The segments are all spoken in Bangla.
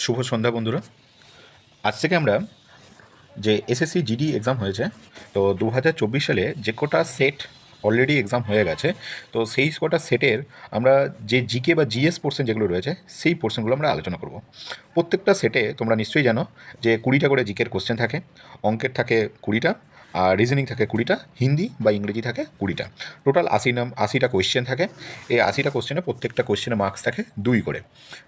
শুভ সন্ধ্যা বন্ধুরা। আজ থেকে আমরা যে এসএসসি জিডি এক্সাম হয়েছে, তো 2024 সালে যে কটা সেট অলরেডি এক্সাম হয়ে গেছে, তো সেই কটা সেটের আমরা যে জিকে বা জিএস পোর্শন যেগুলো রয়েছে সেই পোর্শনগুলো আমরা আলোচনা করব। প্রত্যেকটা সেটে তোমরা নিশ্চয়ই জানো যে 20টা করে জিকের কোশ্চেন থাকে, অঙ্কের থাকে 20টা, আর রিজনিং থাকে 20টা, হিন্দি বা ইংরেজি থাকে 20টা। টোটাল 80টা কোয়েশ্চেন থাকে। এই 80টা কোশ্চেনে প্রত্যেকটা কোশ্চেনে মার্কস থাকে 2 করে,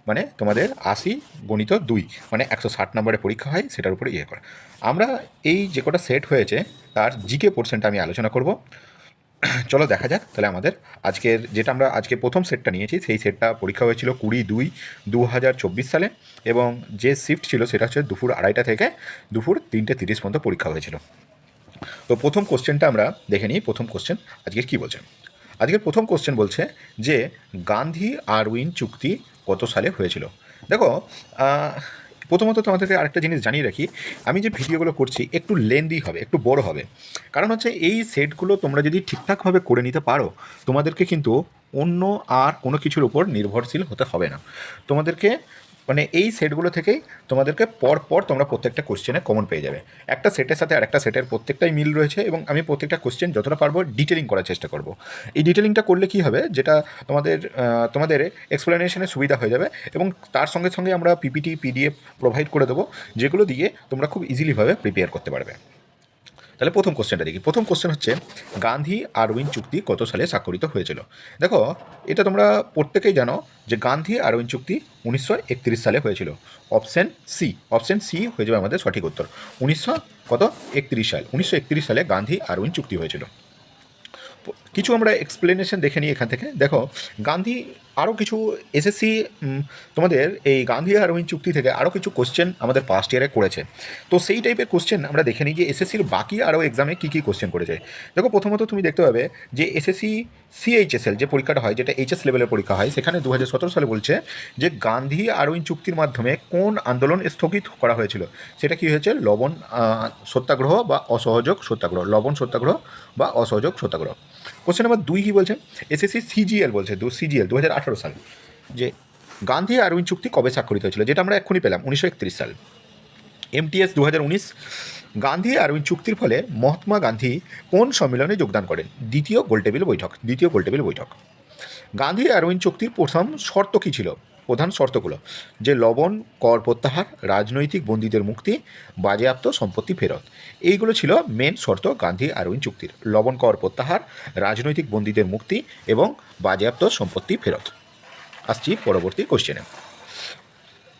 মানে তোমাদের 80 গণিত 2, মানে 160 নম্বরের পরীক্ষা হয়, সেটার উপরে ইয়ে করে। আমরা এই যে কটা সেট হয়েছে তার জিকে পোর্শনটা আমি আলোচনা করব। চলো দেখা যাক তাহলে আমাদের আজকের যেটা আমরা আজকে প্রথম সেটটা নিয়েছি, সেই সেটটা পরীক্ষা হয়েছিল 20/2/2024 সালে, এবং যে শিফট ছিল সেটা হচ্ছে দুপুর 2:30 থেকে দুপুর 3:30 পর্যন্ত পরীক্ষা হয়েছিল। তো প্রথম কোশ্চেনটা আমরা দেখে নিই। প্রথম কোশ্চেন আজকের কী বলছে। আজকের প্রথম কোশ্চেন বলছে যে গান্ধী আরউইন চুক্তি কত সালে হয়েছিল। দেখো, প্রথমত তোমাদেরকে আরেকটা জিনিস জানিয়ে রাখি, আমি যে ভিডিওগুলো করছি একটু লেন্দি হবে, একটু বড় হবে, কারণ হচ্ছে এই সেটগুলো তোমরা যদি ঠিকঠাকভাবে করে নিতে পারো, তোমাদেরকে কিন্তু অন্য আর কোনো কিছুর উপর নির্ভরশীল হতে হবে না। তোমাদেরকে মানে এই সেটগুলো থেকেই তোমাদেরকে পর তোমরা প্রত্যেকটা কোশ্চেনে কমন পেয়ে যাবে। একটা সেটের সাথে আরেকটা সেটের প্রত্যেকটাই মিল রয়েছে, এবং আমি প্রত্যেকটা কোশ্চেন যতটা পারবো ডিটেলিং করার চেষ্টা করব। এই ডিটেলিংটা করলে কী হবে, যেটা তোমাদের এক্সপ্লেনেশনে সুবিধা হয়ে যাবে, এবং তার সঙ্গে সঙ্গে আমরা পিপিটি পিডিএফ প্রোভাইড করে দেবো, যেগুলো দিয়ে তোমরা খুব ইজিলিভাবে প্রিপেয়ার করতে পারবে। তাহলে প্রথম কোশ্চেনটা দেখি। প্রথম কোশ্চেন হচ্ছে গান্ধী আরউইন চুক্তি কত সালে স্বাক্ষরিত হয়েছিল। দেখো, এটা তোমরা প্রত্যেকেই জানো যে গান্ধী আরউইন চুক্তি 1931 সালে হয়েছিল। অপশন সি হয়ে যাবে আমাদের সঠিক উত্তর। 1931 সালে গান্ধী আরউইন চুক্তি হয়েছিল। কিছু আমরা এক্সপ্লেনেশন দেখে নিই এখান থেকে। দেখো, গান্ধী আরও কিছু এসএসসি তোমাদের এই গান্ধী আরউইন চুক্তি থেকে আরও কিছু কোশ্চেন আমাদের পাস্ট ইয়ারে করেছে। তো সেই টাইপের কোশ্চেন আমরা দেখে নিই যে এসএসসির বাকি আরও এক্সামে কী কী কোশ্চেন করেছে। দেখো, প্রথমত তুমি দেখতে পাবে যে এসএসসি সিএইচএসএল যে পরীক্ষাটা হয়, যেটা এইচএস লেভেলের পরীক্ষা হয়, সেখানে 2017 সালে বলছে যে গান্ধী আরউইন চুক্তির মাধ্যমে কোন আন্দোলন স্থগিত করা হয়েছিল। সেটা কী হয়েছে, লবণ সত্যাগ্রহ বা অসহযোগ সত্যাগ্রহ, লবণ সত্যাগ্রহ বা অসহযোগ সত্যাগ্রহ। কোশ্চেন নাম্বার 2 কী বলছে, এসএসসি সিজিএল বলছে, সিজিএল 2018 সাল, যে গান্ধী আরউইন চুক্তি কবে স্বাক্ষরিত হয়েছিল, যেটা আমরা এক্ষুনি পেলাম 1931 সাল। এমটিএস 2019, গান্ধী আরউইন চুক্তির ফলে মহাত্মা গান্ধী কোন সম্মেলনে যোগদান করেন, দ্বিতীয় গোলটেবিল বৈঠক। গান্ধী আরউইন চুক্তির প্রথম শর্ত কী ছিল, প্রধান শর্তগুলো, যে লবণ কর প্রত্যাহার, রাজনৈতিক বন্দীদের মুক্তি, বাজেয়াপ্ত সম্পত্তি ফেরত। এইগুলো ছিল মেন শর্ত গান্ধী আরউইন চুক্তির, লবণ কর প্রত্যাহার, রাজনৈতিক বন্দীদের মুক্তি এবং বাজেয়াপ্ত সম্পত্তি ফেরত। আসছি পরবর্তী কোশ্চেনে।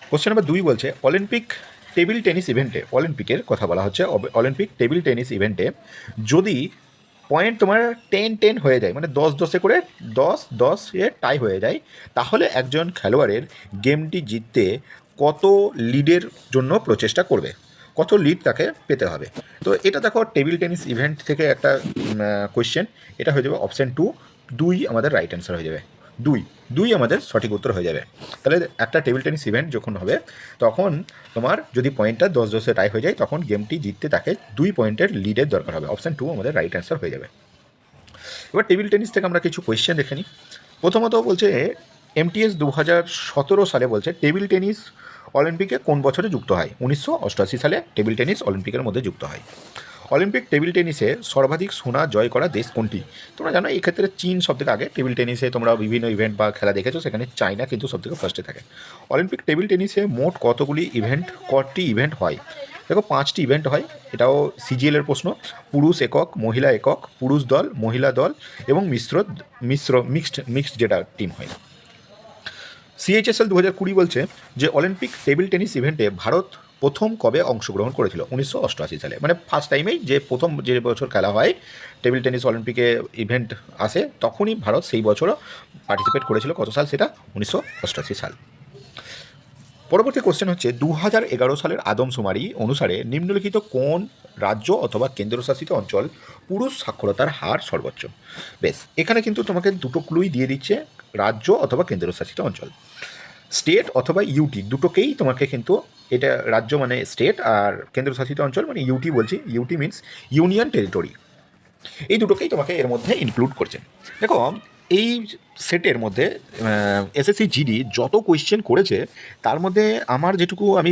কোশ্চেন নাম্বার 2 বলছে অলিম্পিক টেবিল টেনিস ইভেন্টে, অলিম্পিকের কথা বলা হচ্ছে, অলিম্পিক টেবিল টেনিস ইভেন্টে যদি পয়েন্ট তোমার 10-10 হয়ে যায়, মানে 10-10 করে 10-10 টাই হয়ে যায়, তাহলে একজন খেলোয়াড়ের গেমটি জিততে কত লিডের জন্য প্রচেষ্টা করবে, কত লিড তাকে পেতে হবে। তো এটা দেখো টেবিল টেনিস ইভেন্ট থেকে একটা কোয়েশ্চেন, এটা হয়ে যাবে অপশান 2 আমাদের রাইট অ্যান্সার হয়ে যাবে। 2 আমাদের সঠিক উত্তর হয়ে যাবে। তাহলে একটা টেবিল টেনিস ইভেন্ট যখন হবে, তখন তোমার যদি পয়েন্টটা 10-10 টাই হয়ে যায়, তখন গেমটি জিততে তাকে 2 পয়েন্টের লিডের দরকার হবে। অপশান 2 আমাদের রাইট অ্যান্সার হয়ে যাবে। এবার টেবিল টেনিস থেকে আমরা কিছু কোয়েশ্চেন দেখে নিই। প্রথমত বলছে এমটিএস 2017 সালে বলছে টেবিল টেনিস অলিম্পিকে কোন বছরে যুক্ত হয়। 1988 সালে টেবিল টেনিস অলিম্পিকের মধ্যে যুক্ত হয়। অলিম্পিক টেবিল টেনিসে সর্বাধিক সোনা জয় করা দেশ কোনটি। তোমরা জানো এই ক্ষেত্রে চীন সবথেকে আগে। টেবিল টেনিসে তোমরা বিভিন্ন ইভেন্ট বা খেলা দেখেছো, সেখানে চায়না কিন্তু সবথেকে ফার্স্টে থাকে। অলিম্পিক টেবিল টেনিসে মোট কতটি ইভেন্ট হয়। দেখো 5টি ইভেন্ট হয়, এটাও সিজিএলের প্রশ্ন। পুরুষ একক, মহিলা একক, পুরুষ দল, মহিলা দল এবং মিক্সড যেটা টিম হয়। সিএইচএসএল 2020 বলছে যে অলিম্পিক টেবিল টেনিস ইভেন্টে ভারত প্রথম কবে অংশগ্রহণ করেছিল। 1988 সালে, মানে ফার্স্ট টাইমেই যে প্রথম যে বছর খেলা হয় টেবিল টেনিস অলিম্পিকে ইভেন্ট আসে, তখনই ভারত সেই বছরও পার্টিসিপেট করেছিল। কত সাল সেটা, 1988 সাল। পরবর্তী কোশ্চেন হচ্ছে 2011 সালের আদমশুমারি অনুসারে নিম্নলিখিত কোন রাজ্য অথবা কেন্দ্রশাসিত অঞ্চল পুরুষ সাক্ষরতার হার সর্বোচ্চ। বেশ, এখানে কিন্তু তোমাকে দুটো ক্লুই দিয়ে দিচ্ছে, রাজ্য অথবা কেন্দ্রশাসিত অঞ্চল। স্টেট অথবা ইউটি দুটোকেই তোমাকে কিন্তু, এটা রাজ্য মানে স্টেট আর কেন্দ্রশাসিত অঞ্চল মানে ইউটি বলছি, ইউটি মিনস ইউনিয়ন টেরিটরি, এই দুটোকেই তোমাকে এর মধ্যে ইনক্লুড করছে। দেখো, এই সেটের মধ্যে এসএসসি জিডি যত কোয়েশ্চেন করেছে তার মধ্যে আমার যেটুকু আমি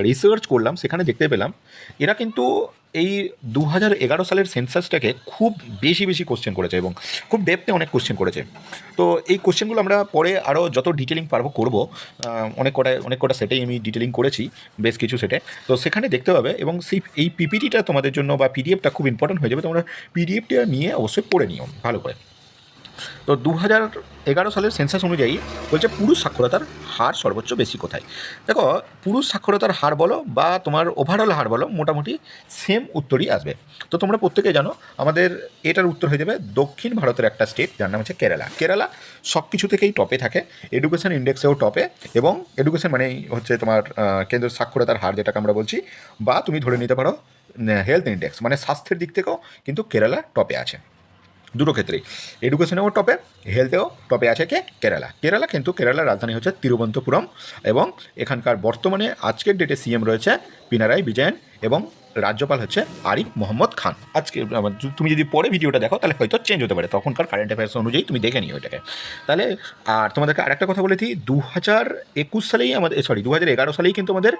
রিসার্চ করলাম সেখানে দেখতে পেলাম এরা কিন্তু এই 2011 সালের সেন্সাসটাকে খুব বেশি বেশি কোশ্চেন করেছে এবং খুব ডেপথে অনেক কোশ্চেন করেছে। তো এই কোশ্চেনগুলো আমরা পরে আরও যত ডিটেলিং পারবো করবো, অনেক কটা সেটেই আমি ডিটেলিং করেছি, বেশ কিছু সেটে। তো সেখানে দেখতে পাবে এবং সেই এই পিপিটিটা তোমাদের জন্য বা পিডিএফটা খুব ইম্পর্টেন্ট হয়ে যাবে, তোমরা পিডিএফটা নিয়ে অবশ্যই পড়ে নিও ভালো করে। তো 2011 সালের সেন্সাস অনুযায়ী বলছে পুরুষ সাক্ষরতার হার সর্বোচ্চ বেশি কোথায়। দেখো, পুরুষ সাক্ষরতার হার বলো বা তোমার ওভারঅল হার বলো, মোটামুটি সেম উত্তরই আসবে। তো তোমরা প্রত্যেকে জানো আমাদের এটার উত্তর হয়ে যাবে দক্ষিণ ভারতের একটা স্টেট যার নাম হচ্ছে কেরালা। কেরালা সব কিছু থেকেই টপে থাকে, এডুকেশন ইন্ডেক্সেও টপে, এবং এডুকেশন মানেই হচ্ছে তোমার কেন্দ্র সাক্ষরতার হার যেটাকে আমরা বলছি, বা তুমি ধরে নিতে পারো হেলথ ইন্ডেক্স, মানে স্বাস্থ্যের দিক থেকেও কিন্তু কেরালা টপে আছে। দুটো ক্ষেত্রেই, এডুকেশনেও টপে, হেলথেও টপে আছে কে? কেরালা। কেরালা কিন্তু কেরালার রাজধানী হচ্ছে তিরুবনন্তপুরম, এবং এখানকার বর্তমানে আজকের ডেটে সিএম রয়েছে পিনারাই বিজয়ন, এবং রাজ্যপাল হচ্ছে আরিফ মোহাম্মদ খান। আজকে তুমি যদি পরে ভিডিওটা দেখো তাহলে হয়তো চেঞ্জ হতে পারে, তখনকার কারেন্ট অ্যাফেয়ার্স অনুযায়ী তুমি দেখে নিও এটাকে। তাহলে আর তোমাদেরকে আরেকটা কথা বলেছি, 2021 সালেই আমাদের 2011 সালেই কিন্তু আমাদের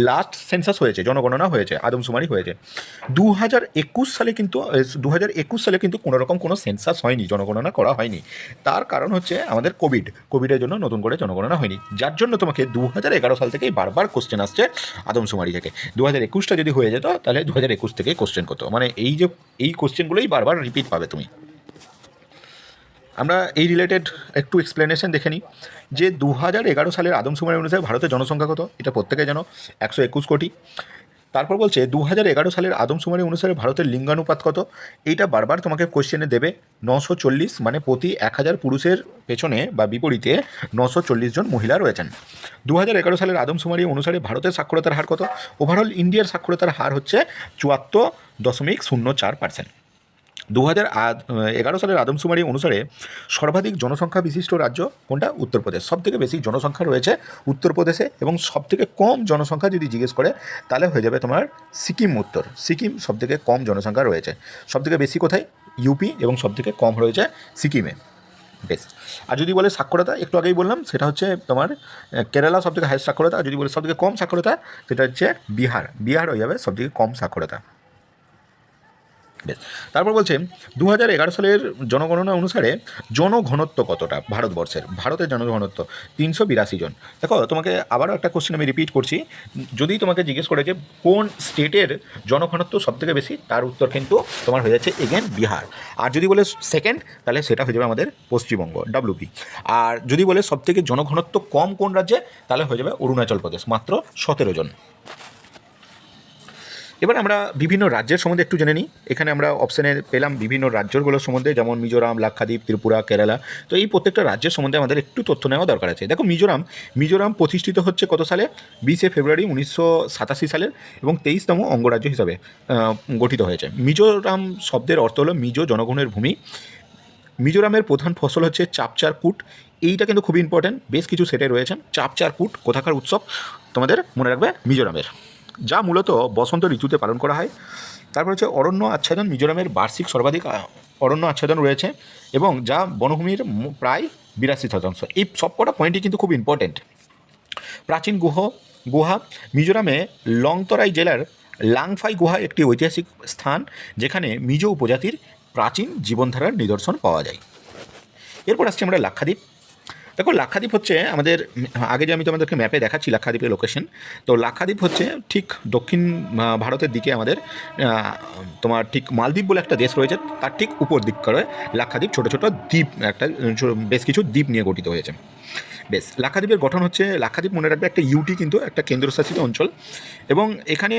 লাস্ট সেন্সাস হয়েছে, জনগণনা হয়েছে, আদমশুমারি হয়েছে। 2021 সালে কিন্তু 2021 সালে কিন্তু কোনোরকম কোনো সেন্সাস হয়নি, জনগণনা করা হয়নি। তার কারণ হচ্ছে আমাদের কোভিডের জন্য নতুন করে জনগণনা হয়নি, যার জন্য তোমাকে 2011 সাল থেকেই বারবার কোশ্চেন আসছে আদমশুমারি থেকে। 2021টা যদি হয়ে যেত তাহলে 2021 থেকেই কোশ্চেন করতো, মানে এই কোশ্চেনগুলোই বারবার রিপিট পাবে তুমি। আমরা এই রিলেটেড একটু এক্সপ্লেনেশন দেখে নিই যে 2011 সালের আদমশুমারি অনুসারে ভারতের জনসংখ্যা কত, এটা প্রত্যেকে জানো, 121 কোটি। তারপর বলছে 2011 সালের আদমশুমারি অনুসারে ভারতের লিঙ্গানুপাত কত, এইটা বারবার তোমাকে কোশ্চেনে দেবে। 940, মানে প্রতি 1000 পুরুষের পেছনে বা বিপরীতে 940 জন মহিলা রয়েছেন। 2011 সালের আদমশুমারি অনুসারে ভারতের সাক্ষরতার হার কত? ওভারঅল ইন্ডিয়ার সাক্ষরতার হার হচ্ছে 74.04%। 2011 সালের আদমশুমারি অনুসারে সর্বাধিক জনসংখ্যা বিশিষ্ট রাজ্য কোনটা? উত্তরপ্রদেশ। সবথেকে বেশি জনসংখ্যা রয়েছে উত্তরপ্রদেশে, এবং সবথেকে কম জনসংখ্যা যদি জিজ্ঞেস করে তাহলে হয়ে যাবে তোমার সিকিম উত্তর। সিকিম সবথেকে কম জনসংখ্যা রয়েছে। সবথেকে বেশি কোথায়? ইউপি, এবং সবথেকে কম রয়েছে সিকিমে। বেশ। আর যদি বলে সাক্ষরতা, একটু আগেই বললাম, সেটা হচ্ছে তোমার কেরালা সবথেকে হাইয়েস্ট সাক্ষরতা। আর যদি বলে সবথেকে কম সাক্ষরতা, সেটা হচ্ছে বিহার হয়ে যাবে সবথেকে কম সাক্ষরতা। বেশ। তারপর বলছে 2011 সালের জনগণনা অনুসারে জনঘনত্ব কতটা ভারতের জনঘনত্ব 382 জন। দেখো, তোমাকে আবারও একটা কোশ্চেন আমি রিপিট করছি, যদি তোমাকে জিজ্ঞেস করে যে কোন স্টেটের জনঘনত্ব সবথেকে বেশি, তার উত্তর কিন্তু তোমার হয়ে যাচ্ছে এগেন বিহার। আর যদি বলে সেকেন্ড, তাহলে সেটা হয়ে যাবে আমাদের পশ্চিমবঙ্গ, ডব্লিউপি। আর যদি বলে সবথেকে জনঘনত্ব কম কোন রাজ্যে, তাহলে হয়ে যাবে অরুণাচল প্রদেশ, মাত্র 17 জন। এবার আমরা বিভিন্ন রাজ্যের সম্বন্ধে একটু জেনে নিই। এখানে আমরা অপশানে পেলাম বিভিন্ন রাজ্যগুলোর সম্বন্ধে, যেমন মিজোরাম, লাক্ষাদ্বীপ, ত্রিপুরা, কেরালা। তো এই প্রত্যেকটা রাজ্যের সম্বন্ধে আমাদের একটু তথ্য নেওয়া দরকার আছে। দেখো, মিজোরাম প্রতিষ্ঠিত হচ্ছে কত সালে? 20 ফেব্রুয়ারি 1987 সালের, এবং 23তম অঙ্গরাজ্য হিসাবে গঠিত হয়েছে। মিজোরাম শব্দের অর্থ হলো মিজো, জনগণের ভূমি। মিজোরামের প্রধান ফসল হচ্ছে চাপচার কুট। এইটা কিন্তু খুবই ইম্পর্ট্যান্ট, বেশ কিছু সেটে রয়েছে। চাপচার কুট কোথাকার উৎসব তোমাদের মনে রাখবে? মিজোরামের, যা মূলত বসন্ত ঋতুতে পালন করা হয়। তারপর হচ্ছে অরণ্য আচ্ছাদন। মিজোরামের বার্ষিক সর্বাধিক অরণ্য আচ্ছাদন রয়েছে, এবং যা বনভূমির প্রায় 82%। এই সবকটা পয়েন্টই কিন্তু খুব ইম্পর্টেন্ট। প্রাচীন গুহা। মিজোরামে লংতরাই জেলার লাংফাই গুহা একটি ঐতিহাসিক স্থান, যেখানে মিজো উপজাতির প্রাচীন জীবনধারার নিদর্শন পাওয়া যায়। এরপর আসছে আমরা লাক্ষাদ্বীপ। দেখো, লাক্ষাদ্বীপ হচ্ছে আমাদের, আগে যে আমি তোমাদেরকে ম্যাপে দেখাচ্ছি লাক্ষাদ্বীপের লোকেশন, তো লাক্ষাদ্বীপ হচ্ছে ঠিক দক্ষিণ ভারতের দিকে আমাদের, তোমার ঠিক মালদ্বীপ বলে একটা দেশ রয়েছে, তার ঠিক উপর দিক করে লাক্ষাদ্বীপ ছোটো ছোটো দ্বীপ, বেশ কিছু দ্বীপ নিয়ে গঠিত হয়েছে। বেশ। লাক্ষাদ্বীপের গঠন হচ্ছে, লাক্ষাদ্বীপ মনে রাখবে একটা ইউটি, কিন্তু একটা কেন্দ্রশাসিত অঞ্চল, এবং এখানে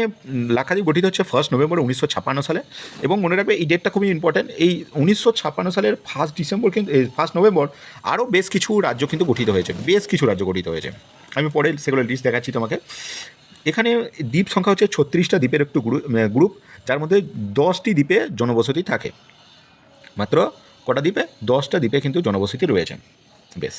লাক্ষাদ্বীপ গঠিত হচ্ছে 1 নভেম্বর 1956 সালে। এবং মনে রাখবে এই ডেটটা খুবই ইম্পর্ট্যান্ট, এই 1956 সালের 1 নভেম্বর আরও বেশ কিছু রাজ্য কিন্তু গঠিত হয়েছে, আমি পরে সেগুলো লিস্ট দেখাচ্ছি তোমাকে। এখানে দ্বীপ সংখ্যা হচ্ছে 36টা দ্বীপের একটু গ্রুপ, যার মধ্যে 10টি দ্বীপে জনবসতি থাকে। মাত্র কটা দ্বীপে? 10টা দ্বীপে কিন্তু জনবসতি রয়েছে। বেশ।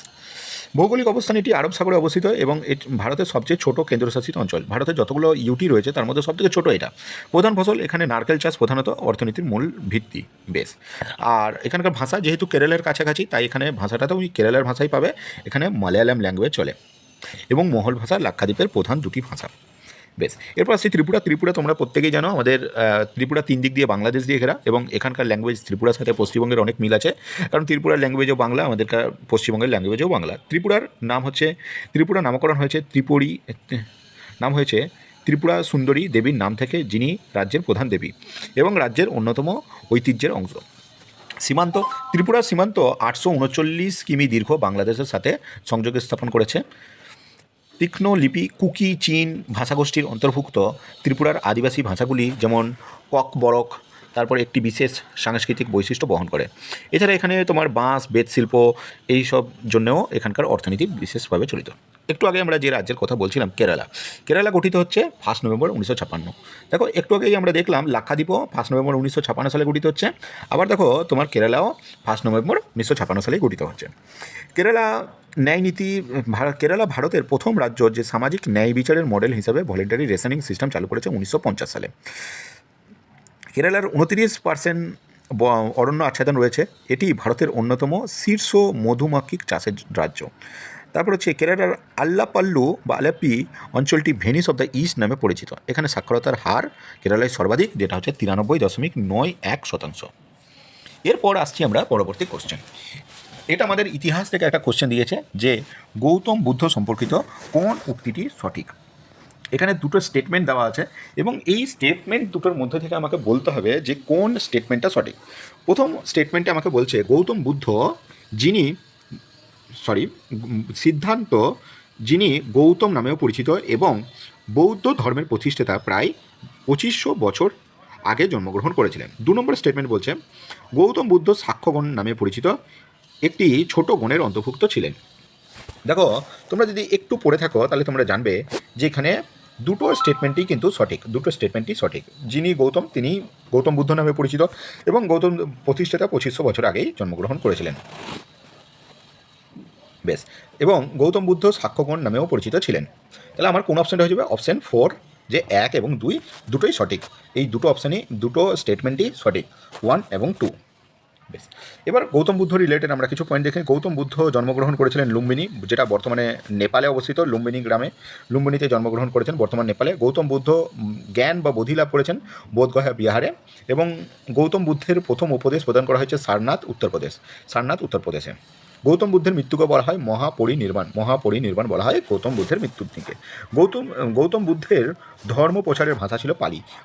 ভৌগোলিক অবস্থান এটি আরব সাগরে অবস্থিত এবং ভারতের সবচেয়ে ছোট কেন্দ্রশাসিত অঞ্চল। ভারতের যতগুলো ইউটি রয়েছে তার মধ্যে সবথেকে ছোট এটা। প্রধান ফসল এখানে নারকেল চাষ প্রধানত অর্থনীতির মূল ভিত্তি। বেশ, আর এখানকার ভাষা যেহেতু কেরলের কাছাকাছি, তাই এখানে ভাষাটা তুমি কেরলের ভাষাই পাবে। এখানে মালয়ালম ল্যাঙ্গুয়েজ চলে এবং মহল ভাষা লাক্ষাদ্বীপের প্রধান দুটি ভাষা। বেশ, এরপর আসছি ত্রিপুরা। ত্রিপুরা তোমরা প্রত্যেকেই জানো, আমাদের ত্রিপুরা 3 দিক দিয়ে বাংলাদেশ দিয়ে ঘেরা এবং এখানকার ল্যাঙ্গুয়েজ ত্রিপুরার সাথে পশ্চিমবঙ্গের অনেক মিল আছে, কারণ ত্রিপুরার ল্যাঙ্গুয়েজও বাংলা, আমাদেরকার পশ্চিমবঙ্গের ল্যাঙ্গুয়েজও বাংলা। ত্রিপুরার নাম হচ্ছে, ত্রিপুরা নামকরণ হয়েছে নাম হয়েছে ত্রিপুরা সুন্দরী দেবীর নাম থেকে, যিনি রাজ্যের প্রধান দেবী এবং রাজ্যের অন্যতম ঐতিহ্যের অংশ। সীমান্ত, ত্রিপুরার সীমান্ত 839 কিমি দীর্ঘ, বাংলাদেশের সাথে সংযোগ স্থাপন করেছে। তীক্ষ্ণ লিপি কুকি চীন ভাষাগোষ্ঠীর অন্তর্ভুক্ত। ত্রিপুরার আদিবাসী ভাষাগুলি যেমন ককবরক তারপর একটি বিশেষ সাংস্কৃতিক বৈশিষ্ট্য বহন করে। এছাড়া এখানে তোমার বাঁশ বেত শিল্প এই সব জন্যও এখানকার অর্থনীতি বিশেষভাবে চলিত। একটু আগে আমরা যে রাজ্যের কথা বলছিলাম কেরালা, কেরালা গঠিত হচ্ছে 1 নভেম্বর 1956। দেখো একটু আগেই আমরা দেখলাম লাক্ষাদ্বীপও 1 নভেম্বর 1956 সালে গঠিত হচ্ছে। আবার দেখো তোমার কেরালাও 1 নভেম্বর 1956 সালে গঠিত হচ্ছে। কেরালা ন্যায় নীতি, কেরালা ভারতের প্রথম রাজ্য যে সামাজিক ন্যায় বিচারের মডেল হিসাবে ভলেন্টারি রেশনিং সিস্টেম চালু করেছে 1950 সালে। কেরালার 29% অরণ্য আচ্ছাদন রয়েছে। এটি ভারতের অন্যতম শীর্ষ মধুমাক্ষিক চাষের রাজ্য। তারপর হচ্ছে কেরালার আল্লাপাল্লু বা আলাপ্পি অঞ্চলটি ভেনিস অফ দ্য ইস্ট নামে পরিচিত। এখানে সাক্ষরতার হার কেরালায় সর্বাধিক, যেটা হচ্ছে 93.91%। এরপর আসছি আমরা পরবর্তী কোশ্চেন। এটা আমাদের ইতিহাস থেকে একটা কোশ্চেন দিয়েছে যে গৌতম বুদ্ধ সম্পর্কিত কোন উক্তিটি সঠিক। এখানে দুটো স্টেটমেন্ট দেওয়া আছে এবং এই স্টেটমেন্ট দুটোর মধ্যে থেকে আমাকে বলতে হবে যে কোন স্টেটমেন্টটা সঠিক। প্রথম স্টেটমেন্টে আমাকে বলছে গৌতম বুদ্ধ যিনি সিদ্ধান্ত যিনি গৌতম নামেও পরিচিত এবং বৌদ্ধ ধর্মের প্রতিষ্ঠাতা প্রায় 2500 বছর আগে জন্মগ্রহণ করেছিলেন। 2 নম্বর স্টেটমেন্ট বলছে গৌতম বুদ্ধ সাক্ষ্যগণ নামে পরিচিত একটি ছোট গণের অন্তর্ভুক্ত ছিলেন। দেখো তোমরা যদি একটু পড়ে থাকো তাহলে তোমরা জানবে যে এখানে দুটো স্টেটমেন্টই কিন্তু সঠিক, দুটো স্টেটমেন্টই সঠিক। যিনি গৌতম, তিনি গৌতম বুদ্ধ নামে পরিচিত এবং গৌতম প্রতিষ্ঠাতা 2500 বছর আগেই জন্মগ্রহণ করেছিলেন। বেশ, এবং গৌতম বুদ্ধ সাক্ষ্যগণ নামেও পরিচিত ছিলেন। তাহলে আমার কোন অপশানটা হয়ে যাবে? অপশান 4, যে 1 এবং 2 দুটোই সঠিক। এই দুটো অপশানই, দুটো স্টেটমেন্টই সঠিক, 1 এবং 2। বেশ, এবার গৌতম বুদ্ধ রিলেটেড আমরা কিছু পয়েন্ট দেখি। গৌতম বুদ্ধ জন্মগ্রহণ করেছিলেন লুম্বিনী, যেটা বর্তমানে নেপালে অবস্থিত। লুম্বিনী গ্রামে, লুম্বিনীতে জন্মগ্রহণ করেছেন বর্তমান নেপালে। গৌতম বুদ্ধ জ্ঞান বা বোধি লাভ করেছেন বোধগয়া বিহারে এবং গৌতম বুদ্ধের প্রথম উপদেশ প্রদান করা হয়েছে সারনাথ উত্তরপ্রদেশে। গৌতম বুদ্ধের মৃত্যুকে বলা হয় মহাপরিনির্বাণ বলা হয় গৌতম বুদ্ধের মৃত্যুর দিকে। গৌতম বুদ্ধের ধর্ম প্রচারের ভাষা ছিল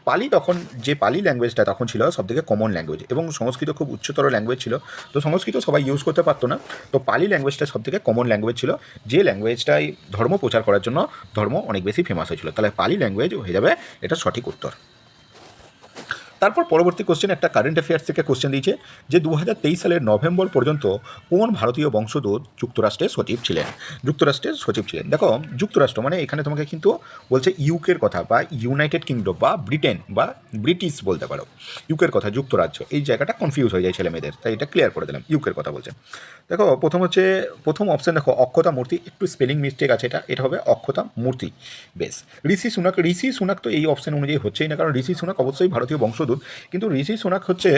পালি। তখন যে পালি ল্যাঙ্গুয়েজটা তখন ছিল সবথেকে কমন ল্যাঙ্গুয়েজ এবং সংস্কৃত খুব উচ্চতর ল্যাঙ্গুয়েজ ছিল, তো সংস্কৃত সবাই ইউজ করতে পারতো না, তো পালি ল্যাঙ্গুয়েজটা সবথেকে কমন ল্যাঙ্গুয়েজ ছিল, যে ল্যাঙ্গুয়েজটাই ধর্ম প্রচার করার জন্য ধর্ম অনেক বেশি ফেমাস হয়েছিল। তাহলে পালি ল্যাঙ্গুয়েজ হয়ে যাবে এটা সঠিক উত্তর। তারপর পরবর্তী কোশ্চেন একটা কারেন্ট অ্যাফেয়ার্স থেকে কোশ্চেন দিয়েছে যে 2023 সালের নভেম্বর পর্যন্ত কোন ভারতীয় বংশোদ্ভূত যুক্তরাষ্ট্রের সচিব ছিলেন। দেখো যুক্তরাষ্ট্র মানে এখানে তোমাকে কিন্তু বলছে ইউকের কথা বা ইউনাইটেড কিংডম বা ব্রিটেন বা ব্রিটিশ বলতে পারো। ইউকের কথা, যুক্তরাজ্য, এই জায়গাটা কনফিউজ হয়ে যায় ছেলে মেয়েদের, তাই এটা ক্লিয়ার করে দিলাম, ইউকের কথা বলছে। দেখো প্রথম অপশান দেখো অক্ষতা মূর্তি, একটু স্পেলিং মিস্টেক আছে, এটা হবে অক্ষতা মূর্তি। বেশ, ঋষি সুনাক তো এই অপশান অনুযায়ী হচ্ছেই না, কারণ ঋষি সুনাক অবশ্যই ভারতীয় বংশোদ্ভূত, কিন্তু ঋষি সুনাক হচ্ছে